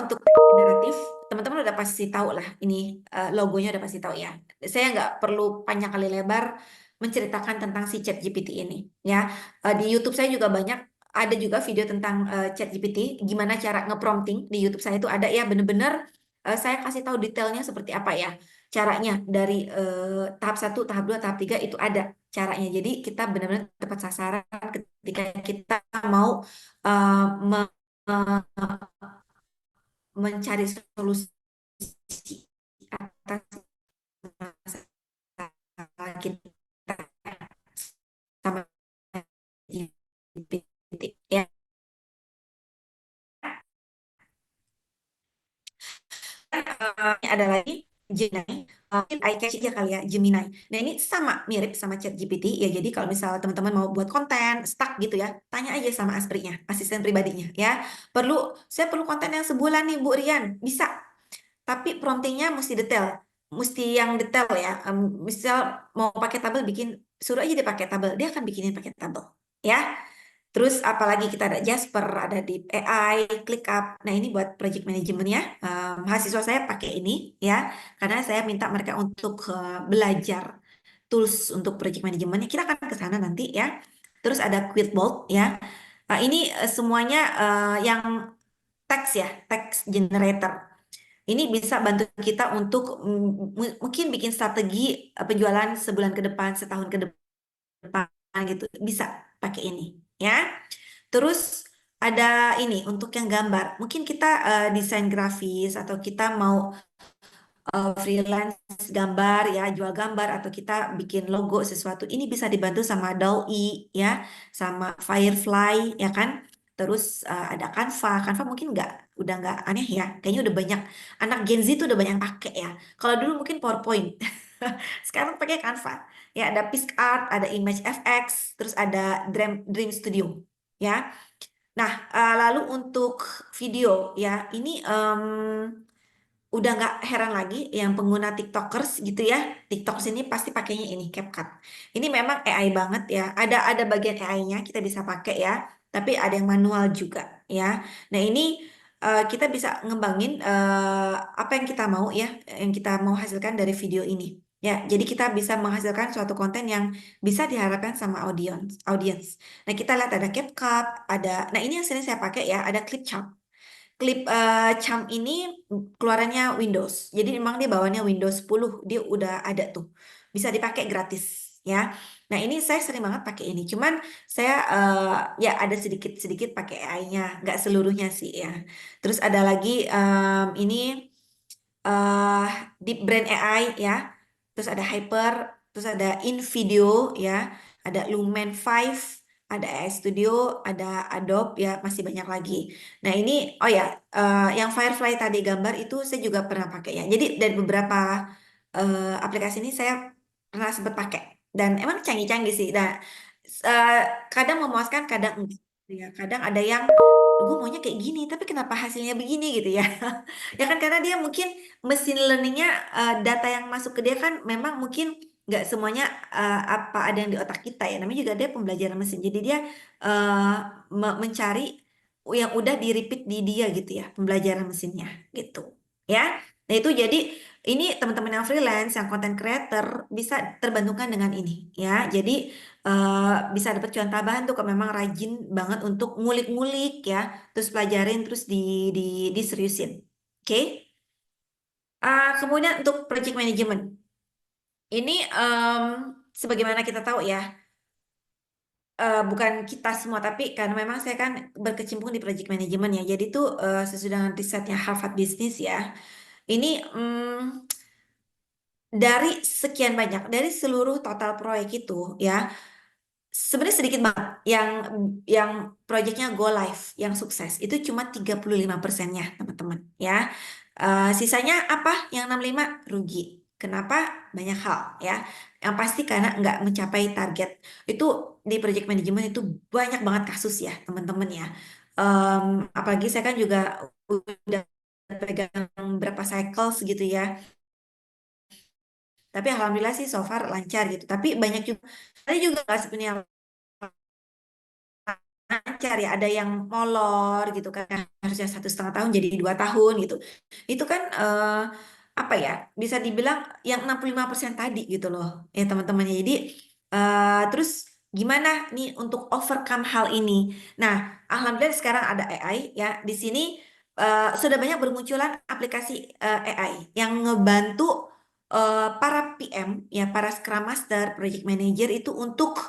untuk generatif, teman-teman udah pasti tahu lah ini, logonya udah pasti tahu ya. Saya nggak perlu panjang kali lebar menceritakan tentang si ChatGPT ini ya. Di YouTube saya juga banyak, ada juga video tentang ChatGPT, gimana cara ngeprompting di YouTube saya itu ada ya, bener-bener saya kasih tahu detailnya seperti apa ya caranya dari tahap 1, tahap 2, tahap 3 itu ada caranya. Jadi kita benar-benar tepat sasaran ketika kita mau uh, me- mencari solusi atas masalah kita sama GPT ya. Ada lagi Gemini, mungkin eye catch aja kali ya, Gemini. Nah ini sama, mirip sama ChatGPT ya. Jadi kalau misal teman-teman mau buat konten stuck gitu ya, tanya aja sama asprinya, asisten pribadinya ya. Saya perlu konten yang sebulan nih Bu Rian, bisa. Tapi promptingnya mesti detail, mesti yang detail ya. Misal mau pakai tabel, suruh aja dia pakai tabel, dia akan bikinin pakai tabel ya. Terus apalagi kita ada Jasper, ada Deep AI, ClickUp. Nah ini buat project management ya. Mahasiswa saya pakai ini ya, karena saya minta mereka untuk belajar tools untuk project management. Kita akan ke sana nanti ya. Terus ada Quillbolt ya. Ini semuanya yang teks ya, teks generator. Ini bisa bantu kita untuk mungkin bikin strategi penjualan sebulan ke depan, setahun ke depan gitu. Bisa pakai ini ya. Terus ada ini untuk yang gambar. Mungkin kita desain grafis atau kita mau freelance gambar ya, jual gambar atau kita bikin logo sesuatu. Ini bisa dibantu sama DALL-E ya, sama Firefly ya kan. Terus ada Canva. Canva mungkin udah nggak aneh ya. Kayaknya udah banyak anak Gen Z tuh udah banyak pakai ya. Kalau dulu mungkin PowerPoint. Sekarang pakai Canva. Ya ada PixArt, ada Image FX, terus ada Dream Studio ya. Nah, lalu untuk video ya, ini udah nggak heran lagi yang pengguna TikTokers gitu ya. TikTok sini pasti pakainya ini CapCut. Ini memang AI banget ya. Ada bagian AI-nya kita bisa pakai ya, tapi ada yang manual juga ya. Nah, ini kita bisa ngembangin apa yang kita mau ya, yang kita mau hasilkan dari video ini. Ya, jadi kita bisa menghasilkan suatu konten yang bisa diharapkan sama audience. Nah, kita lihat ada CapCut, nah ini yang sering saya pakai ya, ada Clipchamp. Charm ini keluarannya Windows. Jadi memang dia bawaannya Windows 10. Dia udah ada tuh. Bisa dipakai gratis ya. Nah, ini saya sering banget pakai ini. Cuman saya ya ada sedikit-sedikit pakai AI-nya, nggak seluruhnya sih ya. Terus ada lagi ini eh Deep Brain AI ya. Terus ada Hyper, terus ada InVideo ya, ada Lumen 5, ada AI Studio, ada Adobe ya, masih banyak lagi. Nah, ini oh ya, yang Firefly tadi gambar itu saya juga pernah pakai ya. Jadi dari beberapa aplikasi ini saya pernah sempat pakai dan emang canggih-canggih sih. Nah, eh, kadang memuaskan, kadang enggak. Ya, kadang ada yang gue maunya kayak gini, tapi kenapa hasilnya begini gitu ya? Ya kan karena dia mungkin mesin learningnya data yang masuk ke dia kan memang mungkin nggak semuanya apa ada yang di otak kita ya. Namanya juga dia pembelajaran mesin. Jadi dia eh, mencari yang udah di repeat di dia gitu ya, pembelajaran mesinnya gitu. Ya. Nah itu jadi ini teman-teman yang freelance, yang content creator bisa terbantukan dengan ini ya. Jadi bisa dapat cuan tambahan tuh kalau memang rajin banget untuk ngulik-ngulik ya, terus pelajarin terus di diseriusin. Oke. Kemudian untuk project management. Ini sebagaimana kita tahu ya, bukan kita semua tapi karena memang saya kan berkecimpung di project management ya. Jadi tuh sesudah dengan risetnya Harvard Business ya. Ini dari sekian banyak, dari seluruh total proyek itu ya, sebenarnya sedikit banget yang proyeknya go live, yang sukses. Itu cuma 35%-nya, teman-teman ya. Sisanya apa? Yang 65 rugi. Kenapa? Banyak hal ya. Yang pasti karena nggak mencapai target. Itu di project management itu banyak banget kasus ya, teman-teman ya. Apalagi saya kan juga udah pegang berapa cycles gitu ya. Tapi alhamdulillah sih so far lancar gitu. Tapi banyak juga, ada juga nggak sebenarnya lancar ya, ada yang molor gitu kan, harusnya 1,5 tahun jadi 2 tahun gitu. Itu kan apa ya, bisa dibilang yang 65% tadi gitu loh ya teman-temannya. Jadi terus gimana nih untuk overcome hal ini? Nah, alhamdulillah sekarang ada AI ya di sini, sudah banyak bermunculan aplikasi AI yang ngebantu para PM ya, para Scrum Master, Project Manager itu untuk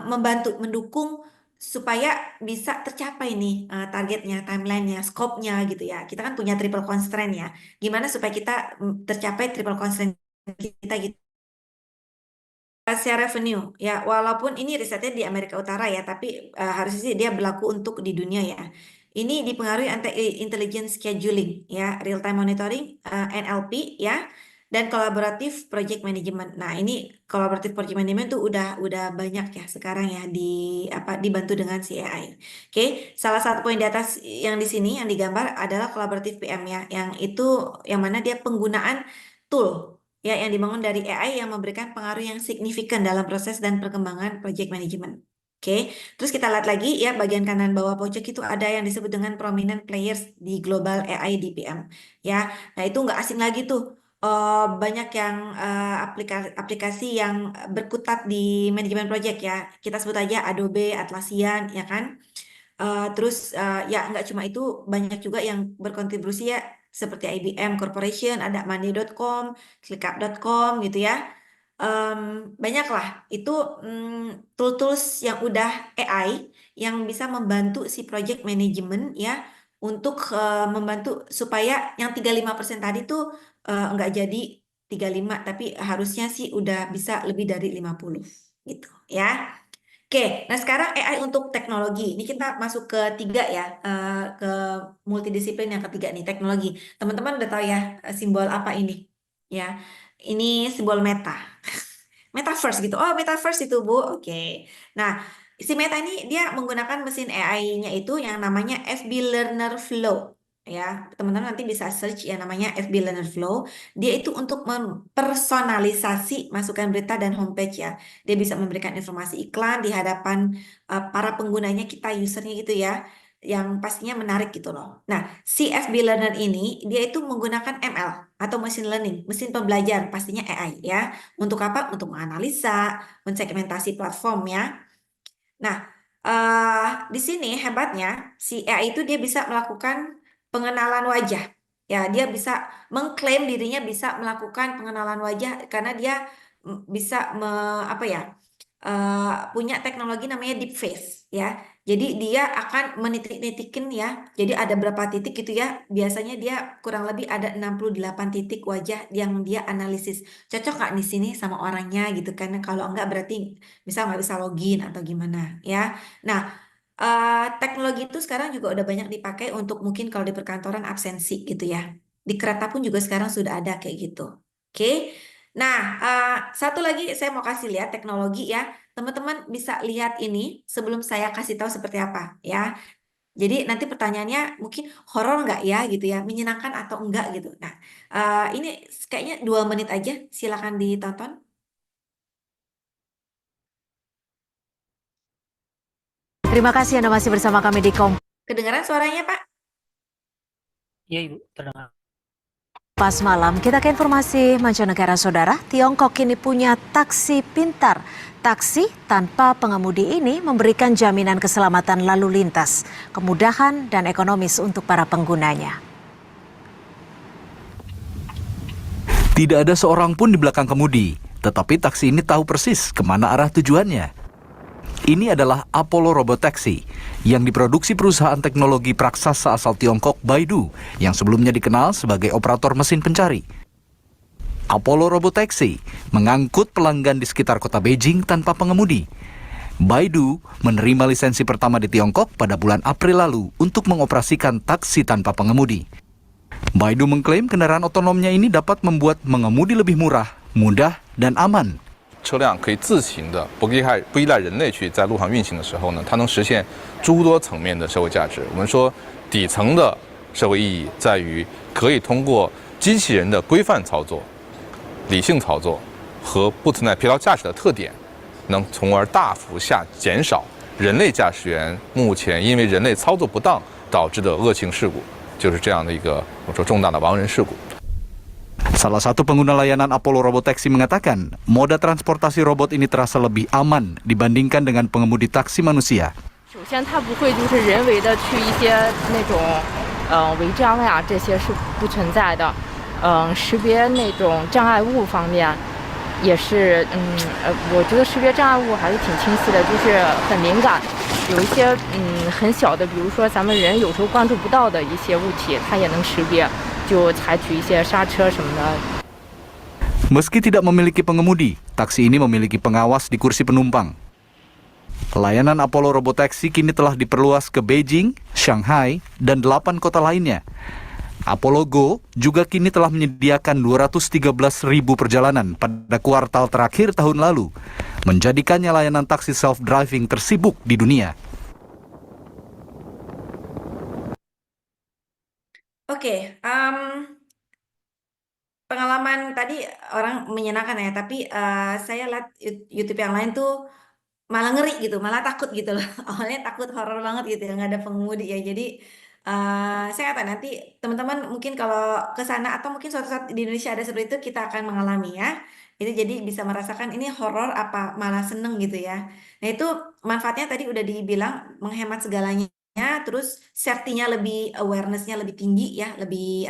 membantu mendukung supaya bisa tercapai nih targetnya, timelinenya, scope-nya gitu ya. Kita kan punya triple constraint ya. Gimana supaya kita tercapai triple constraint kita gitu. Share revenue ya, walaupun ini risetnya di Amerika Utara ya, tapi harusnya sih dia berlaku untuk di dunia ya. Ini dipengaruhi intelligence scheduling ya, real time monitoring, NLP ya, dan kolaboratif project management. Nah, ini kolaboratif project management tuh udah banyak ya sekarang ya di apa dibantu dengan si AI. Oke, salah satu poin di atas yang di sini yang digambar adalah kolaboratif PM ya, yang itu yang mana dia penggunaan tool ya yang dibangun dari AI yang memberikan pengaruh yang signifikan dalam proses dan perkembangan project management. Oke, terus kita lihat lagi ya bagian kanan bawah pojok itu ada yang disebut dengan prominent players di global AI DPM. Ya, nah itu nggak asing lagi tuh. Banyak yang aplikasi yang berkutat di manajemen project ya. Kita sebut aja Adobe, Atlassian, ya kan? Terus ya nggak cuma itu, banyak juga yang berkontribusi ya seperti IBM Corporation, ada Monday.com, ClickUp.com gitu ya. Em, Banyak lah itu tool-tools yang udah AI yang bisa membantu si project management ya untuk membantu supaya yang 35% tadi tuh nggak jadi 35 tapi harusnya sih udah bisa lebih dari 50 gitu ya. Oke, nah sekarang AI untuk teknologi. Ini kita masuk ke tiga ya, ke multidisiplin yang ketiga nih, teknologi. Teman-teman udah tahu ya simbol apa ini? Ya, ini simbol Meta. Metaverse gitu. Oh, Metaverse itu, Bu. Oke. Nah, si Meta ini dia menggunakan mesin AI-nya itu yang namanya FB Learner Flow. Ya, teman-teman nanti bisa search ya namanya FB Learner Flow. Dia itu untuk mempersonalisasi masukan berita dan homepage ya. Dia bisa memberikan informasi iklan di hadapan para penggunanya, kita usernya gitu ya, yang pastinya menarik gitu loh. Nah, si FB Learner ini dia itu menggunakan ML atau machine learning, mesin pembelajar, pastinya AI ya. Untuk apa? Untuk menganalisa, mensegmentasi platform ya. Nah, di sini hebatnya si AI itu dia bisa melakukan pengenalan wajah. Ya, dia bisa mengklaim dirinya bisa melakukan pengenalan wajah karena dia bisa apa ya? Punya teknologi namanya deep face ya. Jadi dia akan menitik-nitikin ya. Jadi ada berapa titik gitu ya. Biasanya dia kurang lebih ada 68 titik wajah yang dia analisis. Cocok nggak di sini sama orangnya gitu kan. Kalau enggak berarti misal nggak bisa login atau gimana ya. Nah, teknologi itu sekarang juga udah banyak dipakai untuk mungkin kalau di perkantoran absensi gitu ya. Di kereta pun juga sekarang sudah ada kayak gitu. Oke. Nah, satu lagi saya mau kasih lihat teknologi ya. Teman-teman bisa lihat ini sebelum saya kasih tahu seperti apa ya. Jadi nanti pertanyaannya mungkin horor nggak ya gitu ya, menyenangkan atau enggak gitu. Nah, ini kayaknya 2 menit aja, silakan ditonton. Terima kasih Anda masih bersama kami di Kedengaran suaranya Pak? Iya Ibu, terdengar. Kompas Malam. Kita ke informasi mancanegara saudara. Tiongkok kini punya taksi pintar. Taksi tanpa pengemudi ini memberikan jaminan keselamatan lalu lintas, kemudahan dan ekonomis untuk para penggunanya. Tidak ada seorang pun di belakang kemudi, tetapi taksi ini tahu persis kemana arah tujuannya. Ini adalah Apollo Robotaxi yang diproduksi perusahaan teknologi praksasa asal Tiongkok Baidu yang sebelumnya dikenal sebagai operator mesin pencari. Apollo Robotaxi mengangkut pelanggan di sekitar kota Beijing tanpa pengemudi. Baidu menerima lisensi pertama di Tiongkok pada bulan April lalu untuk mengoperasikan taksi tanpa pengemudi. Baidu mengklaim kendaraan otonomnya ini dapat membuat mengemudi lebih murah, mudah, dan aman. 车辆可以自行的不依赖人类去在路上运行的时候呢，它能实现诸多层面的社会价值。我们说底层的社会意义在于可以通过机器人的规范操作、理性操作和不存在疲劳驾驶的特点，能从而大幅减少人类驾驶员目前因为人类操作不当导致的恶性事故，就是这样的一个我说重大的亡人事故。 Salah satu pengguna layanan Apollo Robotaxi mengatakan, moda transportasi robot ini terasa lebih aman dibandingkan dengan pengemudi taksi manusia. 首先，它不会就是人为的去一些那种违章呀，这些是不存在的。识别那种障碍物方面，也是我觉得识别障碍物还是挺清晰的，就是很敏感。有一些很小的，比如说咱们人有时候关注不到的一些物体，它也能识别。 就采取一些刹车什么的。 Meski tidak memiliki pengemudi, taksi ini memiliki pengawas di kursi penumpang. Layanan Apollo Robotaxi kini telah diperluas ke Beijing, Shanghai, dan 8 kota lainnya. Apollo Go juga kini telah menyediakan 213.000 perjalanan pada kuartal terakhir tahun lalu, menjadikannya layanan taksi self-driving tersibuk di dunia. Oke, pengalaman tadi orang menyenangkan ya, tapi saya lihat YouTube yang lain tuh malah ngeri gitu, malah takut gitu loh. Awalnya takut horor banget gitu ya, nggak ada pengemudi ya. Jadi saya kata nanti teman-teman mungkin kalau ke sana atau mungkin suatu saat di Indonesia ada seperti itu kita akan mengalami ya. Itu jadi bisa merasakan ini horor apa malah seneng gitu ya. Nah itu manfaatnya tadi udah dibilang menghemat segalanya. Terus safety-nya lebih awareness-nya lebih tinggi ya, lebih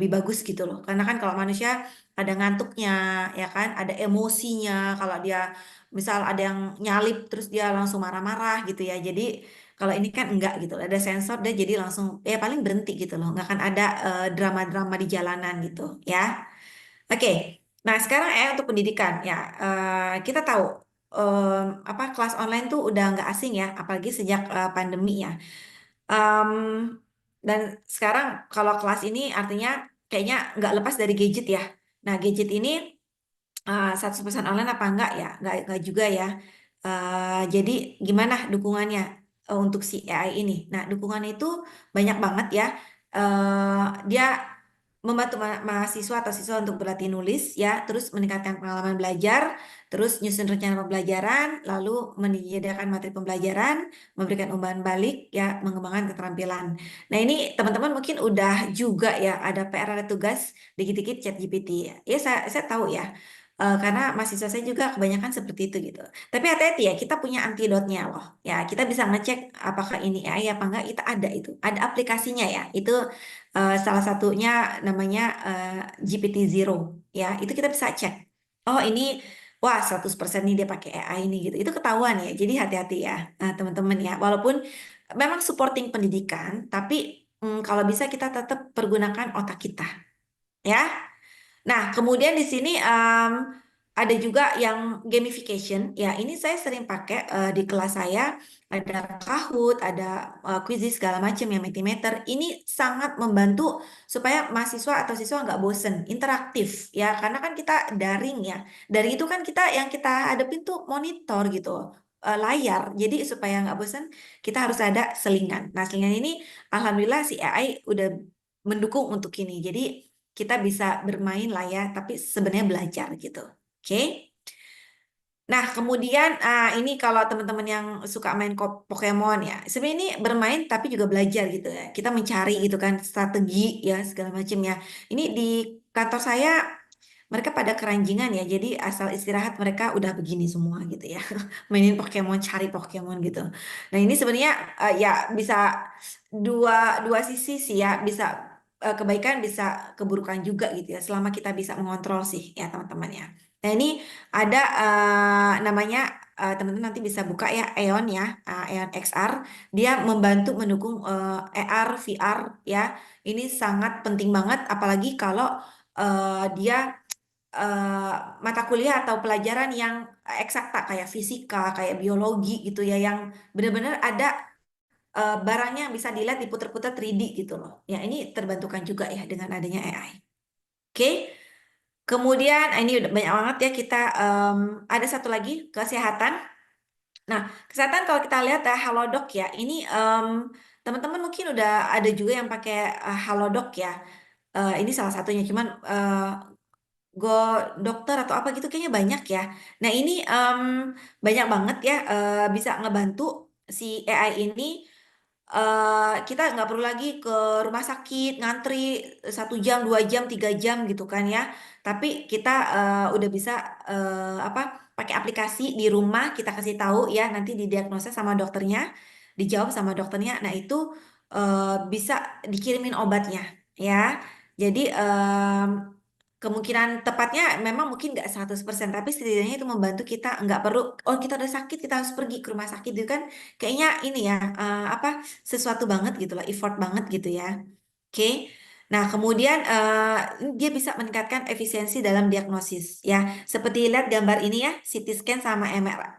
bagus gitu loh. Karena kan kalau manusia ada ngantuknya ya kan, ada emosinya kalau dia misal ada yang nyalip terus dia langsung marah-marah gitu ya. Jadi kalau ini kan enggak gitu, ada sensor dia jadi langsung ya paling berhenti gitu loh. Nggak akan ada drama-drama di jalanan gitu ya. Oke. Nah, sekarang untuk pendidikan ya, kita tahu kelas online tuh udah nggak asing ya, apalagi sejak pandemi ya. Em, dan sekarang kalau kelas ini artinya kayaknya nggak lepas dari gadget ya. Nah, gadget ini 100% online apa enggak ya? Nggak juga ya. Jadi gimana dukungannya untuk si AI ini? Nah, dukungannya itu banyak banget ya. Dia membantu mahasiswa atau siswa untuk berlatih nulis ya, terus meningkatkan pengalaman belajar, terus nyusun rencana pembelajaran, lalu menyediakan materi pembelajaran, memberikan umpan balik ya, mengembangkan keterampilan. Nah, ini teman-teman mungkin udah juga ya ada PR, ada tugas dikit-dikit ChatGPT ya. Ya saya tahu ya. Karena mahasiswa saya juga kebanyakan seperti itu gitu. Tapi hati-hati ya, kita punya antidotnya loh. Ya, kita bisa ngecek apakah ini AI apa enggak, kita ada itu. Ada aplikasinya ya. Itu salah satunya namanya GPT Zero ya. Itu kita bisa cek. Oh, ini wah 100% nih dia pakai AI ini gitu. Itu ketahuan ya. Jadi hati-hati ya, teman-teman ya. Walaupun memang supporting pendidikan, tapi kalau bisa kita tetap pergunakan otak kita. Ya. Nah, kemudian di sini ada juga yang gamification. Ya, ini saya sering pakai di kelas saya. Ada Kahoot, ada Quizizz segala macam yang Mentimeter. Ini sangat membantu supaya mahasiswa atau siswa nggak bosen, interaktif ya. Karena kan kita daring ya. Daring itu kan yang kita hadapin tuh monitor gitu, layar. Jadi supaya nggak bosen, kita harus ada selingan. Nah, selingan ini alhamdulillah si AI udah mendukung untuk ini. Jadi kita bisa bermain lah ya, tapi sebenarnya belajar gitu. Oke. Nah, kemudian ini kalau teman-teman yang suka main Pokemon ya, sebenarnya ini bermain tapi juga belajar gitu ya. Kita mencari gitu kan strategi ya segala macam ya. Ini di kantor saya mereka pada keranjingan ya, jadi asal istirahat mereka udah begini semua gitu ya. Mainin Pokemon, cari Pokemon gitu. Nah, ini sebenarnya ya bisa dua dua sisi sih ya, bisa kebaikan bisa keburukan juga gitu ya, selama kita bisa mengontrol sih ya teman-teman ya. Nah, ini ada namanya teman-teman nanti bisa buka ya Aeon ya, Aeon XR. Dia membantu mendukung AR, VR ya. Ini sangat penting banget apalagi kalau dia eh, mata kuliah atau pelajaran yang eksakta kayak fisika, kayak biologi gitu ya, yang benar-benar ada barangnya yang bisa dilihat diputer-puter 3D gitu loh. Ya, ini terbantukan juga ya dengan adanya AI. Oke. Kemudian ini udah banyak banget ya kita ada satu lagi kesehatan. Nah, kesehatan kalau kita lihat ya Halodoc ya. Ini teman-teman mungkin udah ada juga yang pakai Halodoc ya. Ini salah satunya cuman Go Dokter atau apa gitu kayaknya banyak ya. Nah, ini banyak banget ya bisa ngebantu si AI ini. Kita nggak perlu lagi ke rumah sakit ngantri 1 jam, 2 jam, 3 jam gitu kan ya. Tapi kita udah bisa apa pakai aplikasi di rumah kita kasih tahu ya nanti didiagnosa sama dokternya, dijawab sama dokternya. Nah itu bisa dikirimin obatnya ya. Jadi kemungkinan tepatnya memang mungkin nggak 100%, tapi setidaknya itu membantu kita nggak perlu, oh kita udah sakit kita harus pergi ke rumah sakit itu kan kayaknya ini ya apa sesuatu banget gitu lah, effort banget gitu ya. Oke. Nah, kemudian dia bisa meningkatkan efisiensi dalam diagnosis ya. Seperti lihat gambar ini ya, CT scan sama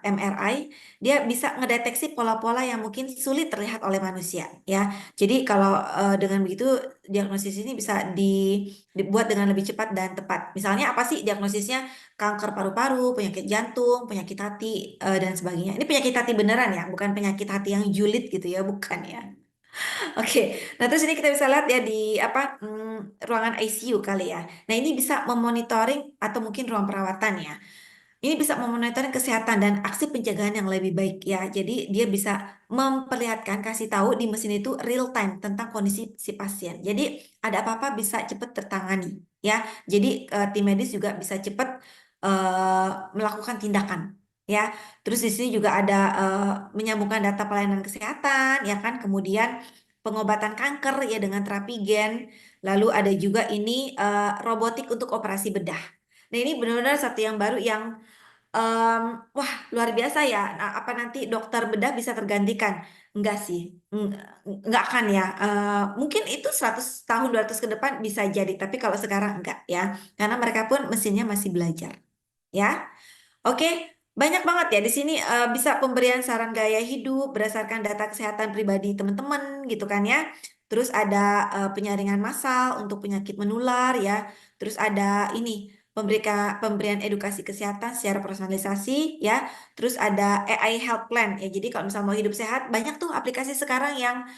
MRI, dia bisa ngedeteksi pola-pola yang mungkin sulit terlihat oleh manusia ya. Jadi kalau dengan begitu diagnosis ini bisa dibuat dengan lebih cepat dan tepat. Misalnya apa sih diagnosisnya? Kanker paru-paru, penyakit jantung, penyakit hati dan sebagainya. Ini penyakit hati beneran ya, bukan penyakit hati yang julid gitu ya, bukan ya. Oke, nah terus ini kita bisa lihat ya di apa ruangan ICU kali ya. Nah ini bisa memonitoring atau mungkin ruang perawatan ya. Ini bisa memonitoring kesehatan dan aksi pencegahan yang lebih baik ya. Jadi dia bisa memperlihatkan, kasih tahu di mesin itu real time tentang kondisi si pasien. Jadi ada apa-apa bisa cepat tertangani ya. Jadi tim medis juga bisa cepat melakukan tindakan ya. Terus di sini juga ada menyambungkan data pelayanan kesehatan ya kan. Kemudian pengobatan kanker ya dengan terapi gen. Lalu ada juga ini robotik untuk operasi bedah. Nah ini benar-benar satu yang baru yang wah, luar biasa ya. Nah, apa nanti dokter bedah bisa tergantikan? Enggak sih. Enggak akan ya. Mungkin itu 100 tahun 200 ke depan bisa jadi, tapi kalau sekarang enggak ya. Karena mereka pun mesinnya masih belajar. Ya. Oke, banyak banget ya di sini bisa pemberian saran gaya hidup berdasarkan data kesehatan pribadi teman-teman gitu kan ya. Terus ada penyaringan massal untuk penyakit menular ya. Terus ada ini pemberian edukasi kesehatan secara personalisasi ya. Terus ada AI Health Plan ya. Jadi kalau misalnya mau hidup sehat, banyak tuh aplikasi sekarang yang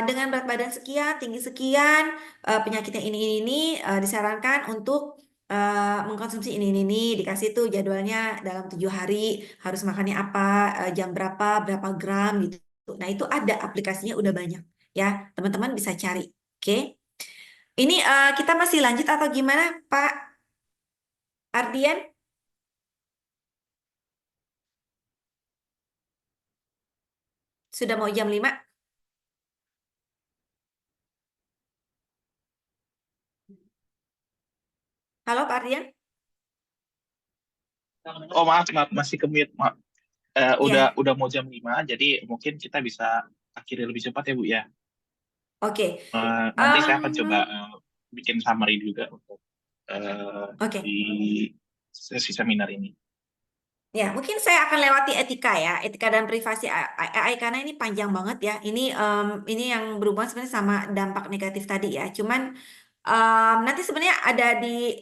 dengan berat badan sekian, tinggi sekian, penyakitnya ini disarankan untuk mengkonsumsi ini, dikasih tuh jadwalnya dalam 7 hari harus makannya apa, jam berapa, berapa gram gitu. Nah itu ada aplikasinya udah banyak ya, teman-teman bisa cari. Oke, ini kita masih lanjut atau gimana, Pak Ardian? Sudah mau jam 5? Halo Pak Ardian? Oh maaf, maaf masih ke mute, maaf. Iya, Udah mau jam 5, jadi mungkin kita bisa akhiri lebih cepat ya Bu ya. oke. Nanti saya akan coba Em, bikin summary juga untuk oke. di sesi seminar ini. Ya, mungkin saya akan lewati etika ya, etika dan privasi AI karena ini panjang banget ya. Ini yang berhubungan sebenarnya sama dampak negatif tadi ya. Cuman nanti sebenarnya ada di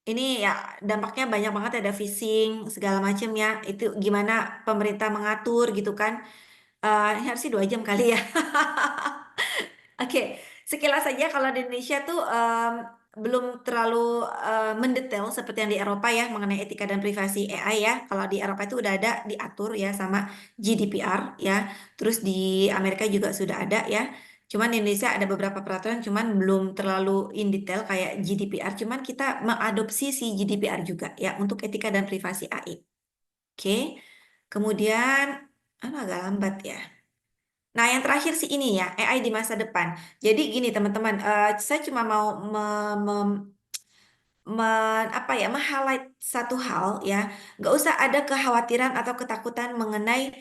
ini ya dampaknya banyak banget, ada phishing segala macam ya. Itu gimana pemerintah mengatur gitu kan. Ini harusnya 2 jam kali ya. Oke, sekilas saja kalau di Indonesia tuh belum terlalu mendetail seperti yang di Eropa ya mengenai etika dan privasi AI ya. Kalau di Eropa itu udah ada diatur ya sama GDPR ya. Terus di Amerika juga sudah ada ya. Cuman di Indonesia ada beberapa peraturan cuman belum terlalu in detail kayak GDPR. Cuman kita mengadopsi si GDPR juga ya untuk etika dan privasi AI. Oke. Kemudian agak lambat ya. Nah, yang terakhir sih ini ya, AI di masa depan. Jadi gini teman-teman, saya cuma mau apa ya, highlight satu hal ya. Nggak usah ada kekhawatiran atau ketakutan mengenai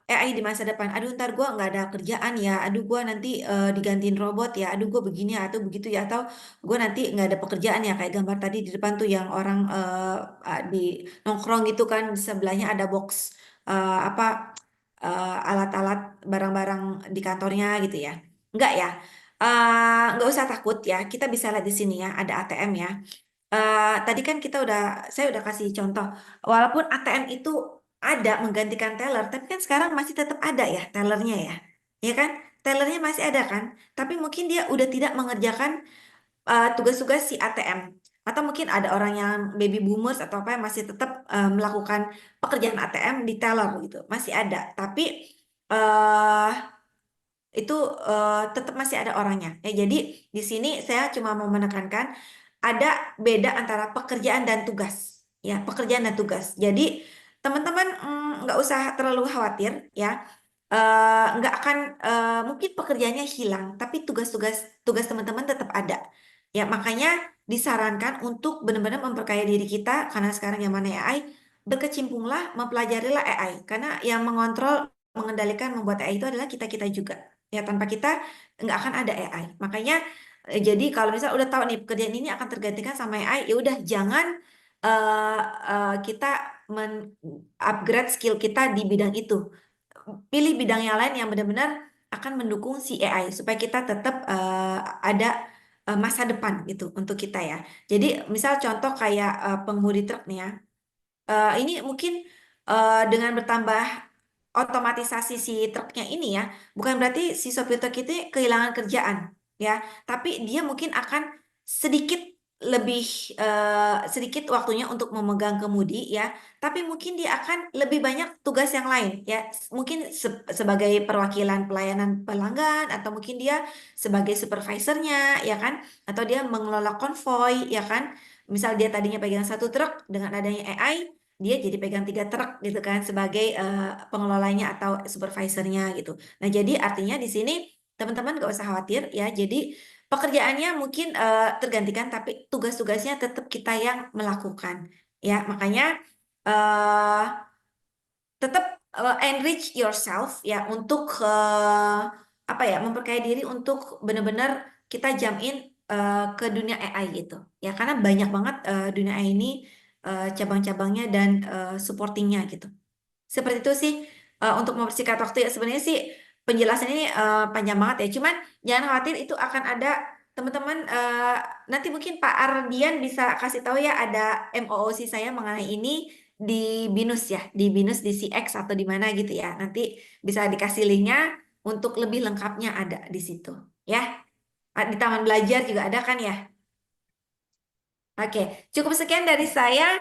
AI di masa depan. Aduh, ntar gue nggak ada kerjaan ya. Aduh, gue nanti digantiin robot ya. Aduh, gue begini atau begitu ya. Atau gue nanti nggak ada pekerjaan ya. Kayak gambar tadi di depan tuh yang orang di nongkrong gitu kan. Di sebelahnya ada box apa alat-alat barang-barang di kantornya gitu ya. Enggak ya. Nggak usah takut ya. Kita bisa lihat di sini ya, ada ATM ya. Tadi kan saya udah kasih contoh. Walaupun ATM itu ada menggantikan teller, tapi kan sekarang masih tetap ada ya tellernya ya. Ya kan? Tellernya masih ada kan? Tapi mungkin dia udah tidak mengerjakan tugas-tugas si ATM. Atau mungkin ada orang yang baby boomers atau apa yang masih tetap melakukan pekerjaan ATM di teller gitu. Masih ada. Tapi eh itu tetap masih ada orangnya. Ya, jadi di sini saya cuma mau menekankan ada beda antara pekerjaan dan tugas. Ya, pekerjaan dan tugas. Jadi teman-teman nggak usah terlalu khawatir ya. Nggak akan mungkin pekerjaannya hilang, tapi tugas teman-teman tetap ada. Ya, makanya disarankan untuk benar-benar memperkaya diri kita karena sekarang yang mana AI, berkecimpunglah, mempelajarilah AI karena yang mengontrol, mengendalikan, membuat AI itu adalah kita-kita juga. Ya, tanpa kita nggak akan ada AI. Makanya jadi kalau misalnya udah tahu nih pekerjaan ini akan tergantikan sama AI, ya udah jangan kita upgrade skill kita di bidang itu. Pilih bidang yang lain yang benar-benar akan mendukung si AI supaya kita tetap ada masa depan gitu untuk kita ya. Jadi misal contoh kayak pengemudi truk nih ya. Ini mungkin dengan bertambah otomatisasi si truknya ini ya, bukan berarti si sopir truk itu kehilangan kerjaan ya, tapi dia mungkin akan sedikit lebih sedikit waktunya untuk memegang kemudi ya, tapi mungkin dia akan lebih banyak tugas yang lain ya, mungkin sebagai perwakilan pelayanan pelanggan atau mungkin dia sebagai supervisornya ya kan, atau dia mengelola konvoy ya kan. Misal dia tadinya pegang satu truk, dengan adanya AI dia jadi pegang 3 truk gitu kan sebagai pengelolanya atau supervisornya gitu. Nah jadi artinya di sini teman-teman gak usah khawatir ya. Jadi pekerjaannya mungkin tergantikan tapi tugas-tugasnya tetap kita yang melakukan. Ya makanya eh, tetap enrich yourself ya untuk apa ya, memperkaya diri untuk benar-benar kita jump in ke dunia AI gitu ya, karena banyak banget dunia AI ini cabang-cabangnya dan supportingnya gitu. Seperti itu sih untuk mempersingkat waktu ya. Sebenarnya sih penjelasan ini panjang banget ya. Cuman jangan khawatir, itu akan ada teman-teman nanti mungkin Pak Ardian bisa kasih tahu ya, ada MOOC saya mengenai ini di BINUS ya, di BINUS di CX atau di mana gitu ya. Nanti bisa dikasih linknya untuk lebih lengkapnya ada di situ ya. Di Taman Belajar juga ada kan ya. Oke, cukup sekian dari saya.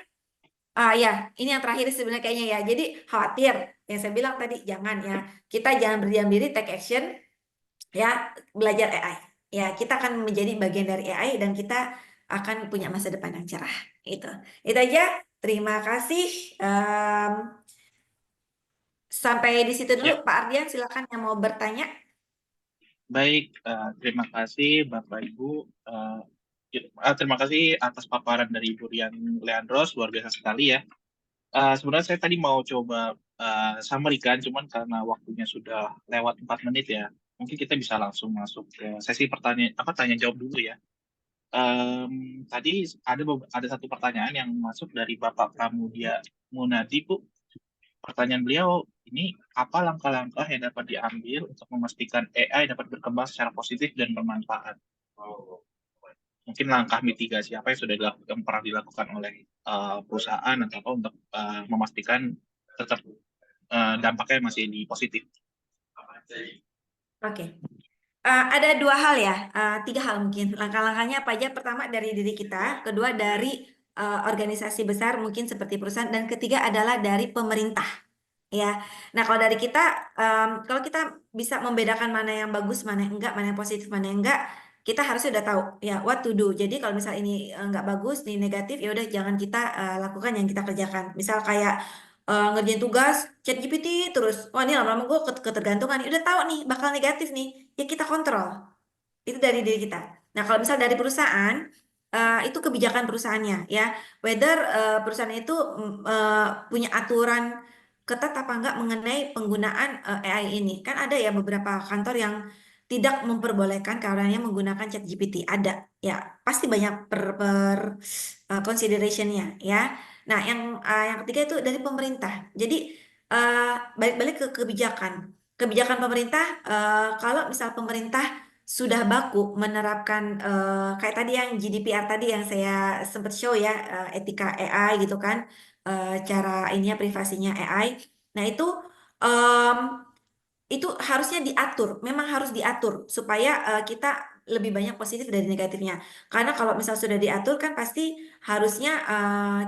Ya, ini yang terakhir sebenarnya kayaknya ya. Jadi khawatir, yang saya bilang tadi jangan ya. Kita jangan berdiam diri, take action ya, belajar AI. Ya, kita akan menjadi bagian dari AI dan kita akan punya masa depan yang cerah. Itu aja. Terima kasih. Sampai di situ dulu, Ya, Pak Ardian. Silakan yang mau bertanya. baik. Terima kasih Bapak Ibu. Terima kasih atas paparan dari Ibu Rian Leandros, luar biasa sekali ya. Sebenarnya saya tadi mau coba summary kan, cuman karena waktunya sudah lewat 4 menit ya, mungkin kita bisa langsung masuk ke sesi pertanyaan tanya jawab dulu ya. Tadi ada satu pertanyaan yang masuk dari Bapak Pramudia Munadi, Bu. Pertanyaan beliau ini, apa langkah-langkah yang dapat diambil untuk memastikan AI dapat berkembang secara positif dan bermanfaat? Mungkin langkah mitigasi apa yang sudah pernah dilakukan oleh perusahaan atau apa untuk memastikan tetap dampaknya masih di positif. Oke. Ada dua hal ya, tiga hal mungkin. Langkah-langkahnya apa aja? Pertama dari diri kita, kedua dari organisasi besar mungkin seperti perusahaan, dan ketiga adalah dari pemerintah. Ya, nah kalau dari kita, kalau kita bisa membedakan mana yang bagus, mana yang enggak, mana yang positif, mana yang enggak, kita harusnya udah tahu ya what to do. Jadi kalau misal ini enggak bagus, ini negatif, ya udah jangan kita lakukan yang kita kerjakan. Misal kayak ngerjain tugas, chat GPT terus, wah ini lama-lama gue ketergantungan, ya udah tahu nih bakal negatif nih, ya kita kontrol. Itu dari diri kita. Nah, kalau misal dari perusahaan, itu kebijakan perusahaannya ya. Whether perusahaan itu punya aturan ketat apa enggak mengenai penggunaan AI ini. Kan ada ya beberapa kantor yang tidak memperbolehkan karyawannya menggunakan ChatGPT. Ada ya, pasti banyak considerationnya ya. Nah, yang ketiga itu dari pemerintah. Jadi balik-balik ke kebijakan. Kebijakan pemerintah, kalau misal pemerintah sudah baku menerapkan kayak tadi yang GDPR tadi yang saya sempat show ya, etika AI gitu kan, cara ininya privasinya AI. Nah em, itu harusnya diatur, memang harus diatur supaya kita lebih banyak positif dari negatifnya. Karena kalau misal sudah diatur kan pasti harusnya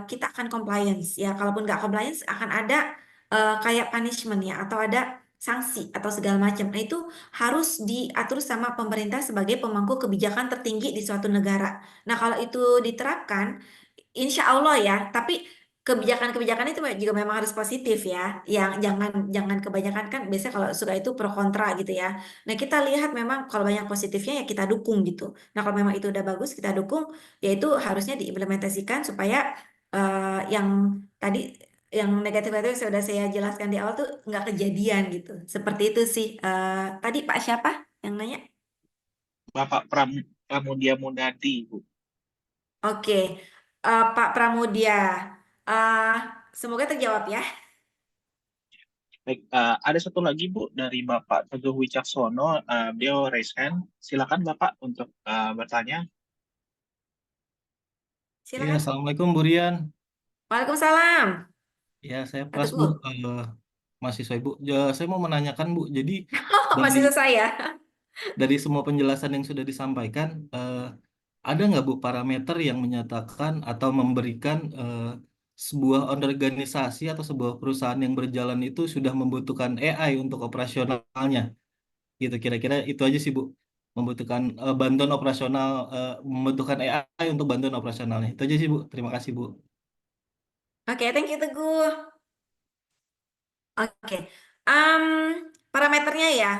kita akan compliance ya. Kalaupun nggak compliance akan ada kayak punishment ya, atau ada sanksi atau segala macam. Nah itu harus diatur sama pemerintah sebagai pemangku kebijakan tertinggi di suatu negara. Nah kalau itu diterapkan, insya Allah ya. Tapi kebijakan-kebijakan itu juga memang harus positif ya. Yang jangan jangan kebanyakan, kan biasanya kalau suka itu pro kontra gitu ya. Nah, kita lihat memang kalau banyak positifnya ya kita dukung gitu. Nah, kalau memang itu udah bagus kita dukung, ya itu harusnya diimplementasikan supaya yang tadi yang negatif-negatif yang sudah saya jelaskan di awal tuh nggak kejadian gitu. Seperti itu sih. Tadi Pak siapa yang nanya? Bapak Pramudia Munadi, Bu. Oke, Pak Pramudia. Eh, Semoga terjawab ya. Baik, ada satu lagi Bu dari Bapak Teguh Wicaksono, beliau raise hand. Silakan Bapak untuk bertanya. Iya, Silakan. Assalamualaikum Bu Rian. Waalaikumsalam. Ya, saya Pak pas Bu, Teguh. mahasiswa Ibu. Saya mau menanyakan Bu, jadi Oh, dari masih selesai ya. semua penjelasan yang sudah disampaikan, ada nggak Bu parameter yang menyatakan atau memberikan sebuah organisasi atau sebuah perusahaan yang berjalan itu sudah membutuhkan AI untuk operasionalnya? Gitu, kira-kira itu aja sih Bu. Membutuhkan bantuan operasional, membutuhkan AI untuk bantuan operasionalnya. Itu aja sih Bu. Terima kasih Bu. Oke, thank you Teguh. Oke, Em, parameternya ya,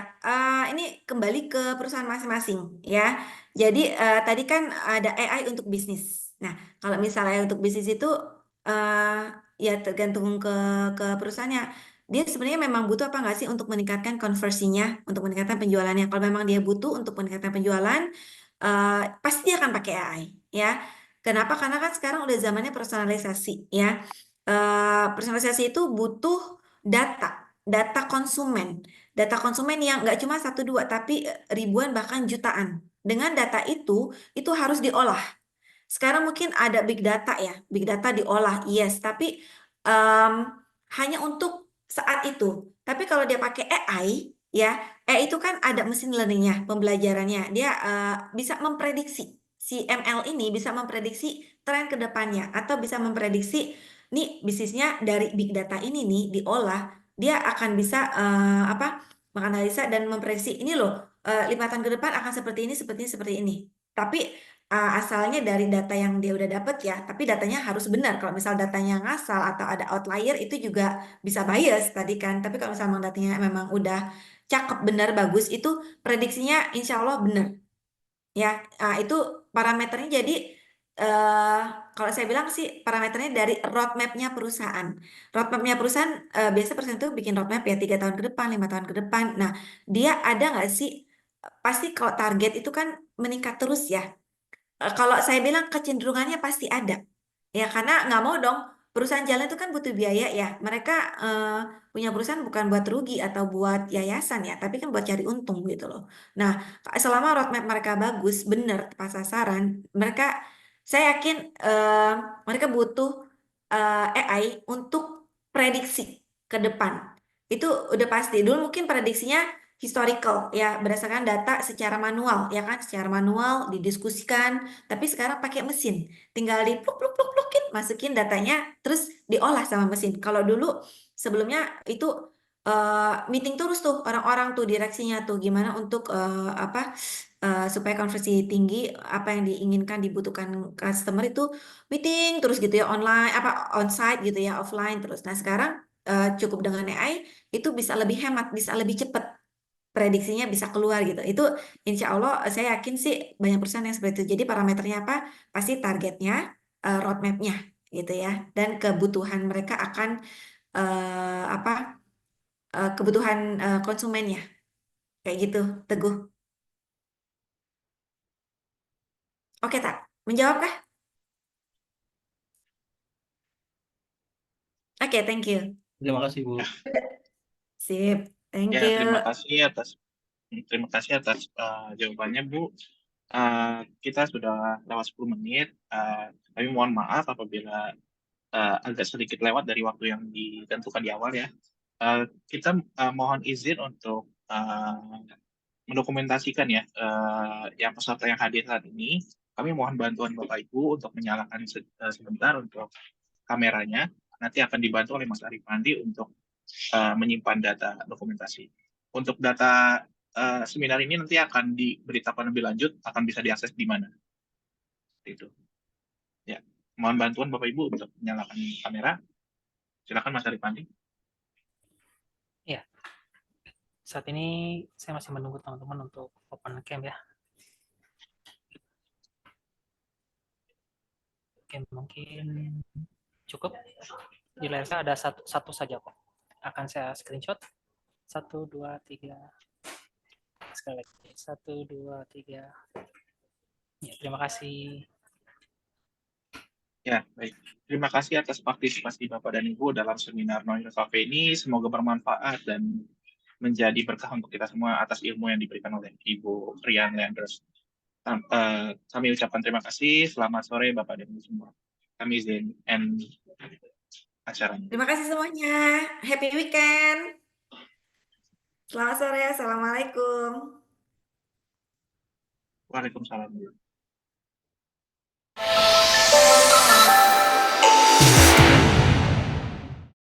ini kembali ke perusahaan masing-masing ya. Jadi tadi kan ada AI untuk bisnis. Nah, kalau misalnya untuk bisnis itu ya tergantung ke perusahaannya. Dia sebenarnya memang butuh apa nggak sih untuk meningkatkan konversinya, untuk meningkatkan penjualannya. Kalau memang dia butuh untuk meningkatkan penjualan, pasti dia akan pakai AI ya. Kenapa? Karena kan sekarang udah zamannya personalisasi ya. Personalisasi itu butuh data konsumen yang nggak cuma satu dua tapi ribuan bahkan jutaan. Dengan data itu harus diolah. Sekarang mungkin ada big data ya, big data diolah, yes, tapi em, hanya untuk saat itu. Tapi kalau dia pakai AI, ya, AI itu kan ada mesin learningnya, pembelajarannya, dia bisa memprediksi. Si ML ini bisa memprediksi tren ke depannya atau bisa memprediksi nih bisnisnya dari big data ini nih diolah, dia akan bisa apa menganalisa dan memprediksi ini loh 5 tahun ke depan akan seperti ini, seperti ini, seperti ini. Tapi asalnya dari data yang dia udah dapet ya, tapi datanya harus benar. Kalau misal datanya ngasal atau ada outlier itu juga bisa bias tadi kan. Tapi kalau misal memang datanya memang udah cakep, benar, bagus, itu prediksinya insya Allah benar. Ya, itu parameternya jadi eh kalau saya bilang sih parameternya dari roadmapnya perusahaan. Roadmapnya perusahaan biasa perusahaan itu bikin roadmap ya 3 tahun ke depan, 5 tahun ke depan. Nah, dia ada nggak sih pasti kalau target itu kan meningkat terus ya. Kalau saya bilang kecenderungannya pasti ada. Ya, karena nggak mau dong. Perusahaan jalan itu kan butuh biaya ya. Mereka punya perusahaan bukan buat rugi atau buat yayasan ya, tapi kan buat cari untung gitu loh. Nah, selama roadmap mereka bagus, bener, tepat sasaran, mereka, saya yakin mereka butuh AI untuk prediksi ke depan. Itu udah pasti. Dulu mungkin prediksinya historical ya, berdasarkan data secara manual ya kan, secara manual didiskusikan, tapi sekarang pakai mesin. Tinggal di pluk pluk pluk plukin, masukin datanya, terus diolah sama mesin. Kalau dulu sebelumnya itu meeting terus tuh orang-orang tuh direksinya tuh gimana untuk apa supaya konversi tinggi, apa yang diinginkan dibutuhkan customer itu meeting terus gitu ya, online apa onsite gitu ya, offline terus. Nah sekarang cukup dengan AI itu bisa lebih hemat, bisa lebih cepat, prediksinya bisa keluar gitu. Itu insya Allah saya yakin sih banyak perusahaan yang seperti itu. Jadi parameternya apa? Pasti targetnya, roadmapnya gitu ya, dan kebutuhan mereka akan apa? Kebutuhan konsumennya kayak gitu. Teguh. Oke tak? Menjawab kah? Oke, thank you. Terima kasih, Bu. Sip, thank Ya, you. terima kasih atas jawabannya, Bu. Kita sudah lewat 10 menit. Kami mohon maaf apabila agak sedikit lewat dari waktu yang ditentukan di awal ya. Kita mohon izin untuk mendokumentasikan ya yang peserta yang hadir saat ini. Kami mohon bantuan Bapak Ibu untuk menyalakan sebentar untuk kameranya. Nanti akan dibantu oleh Mas Arifandi untuk menyimpan data dokumentasi. Untuk data seminar ini nanti akan diberitakan lebih lanjut, akan bisa diakses di mana. Itu. Ya, mohon bantuan Bapak Ibu untuk menyalakan kamera. Silakan Mas Arifandi. Ya, saat ini saya masih menunggu teman-teman untuk open cam ya. Oke, mungkin cukup. Di layar saya ada satu saja kok. Akan saya screenshot. 1, 2, 3. Sekali lagi. 1, 2, 3. Ya, terima kasih. Ya, baik. Terima kasih atas partisipasi Bapak dan Ibu dalam seminar Noise Cafe ini. Semoga bermanfaat dan menjadi berkah untuk kita semua atas ilmu yang diberikan oleh Ibu Rian Leandros. Kami ucapkan terima kasih. Selamat sore Bapak dan Ibu semua. Kami izin end acaranya. Terima kasih semuanya. Happy weekend. Selamat sore. Assalamualaikum. Waalaikumsalam.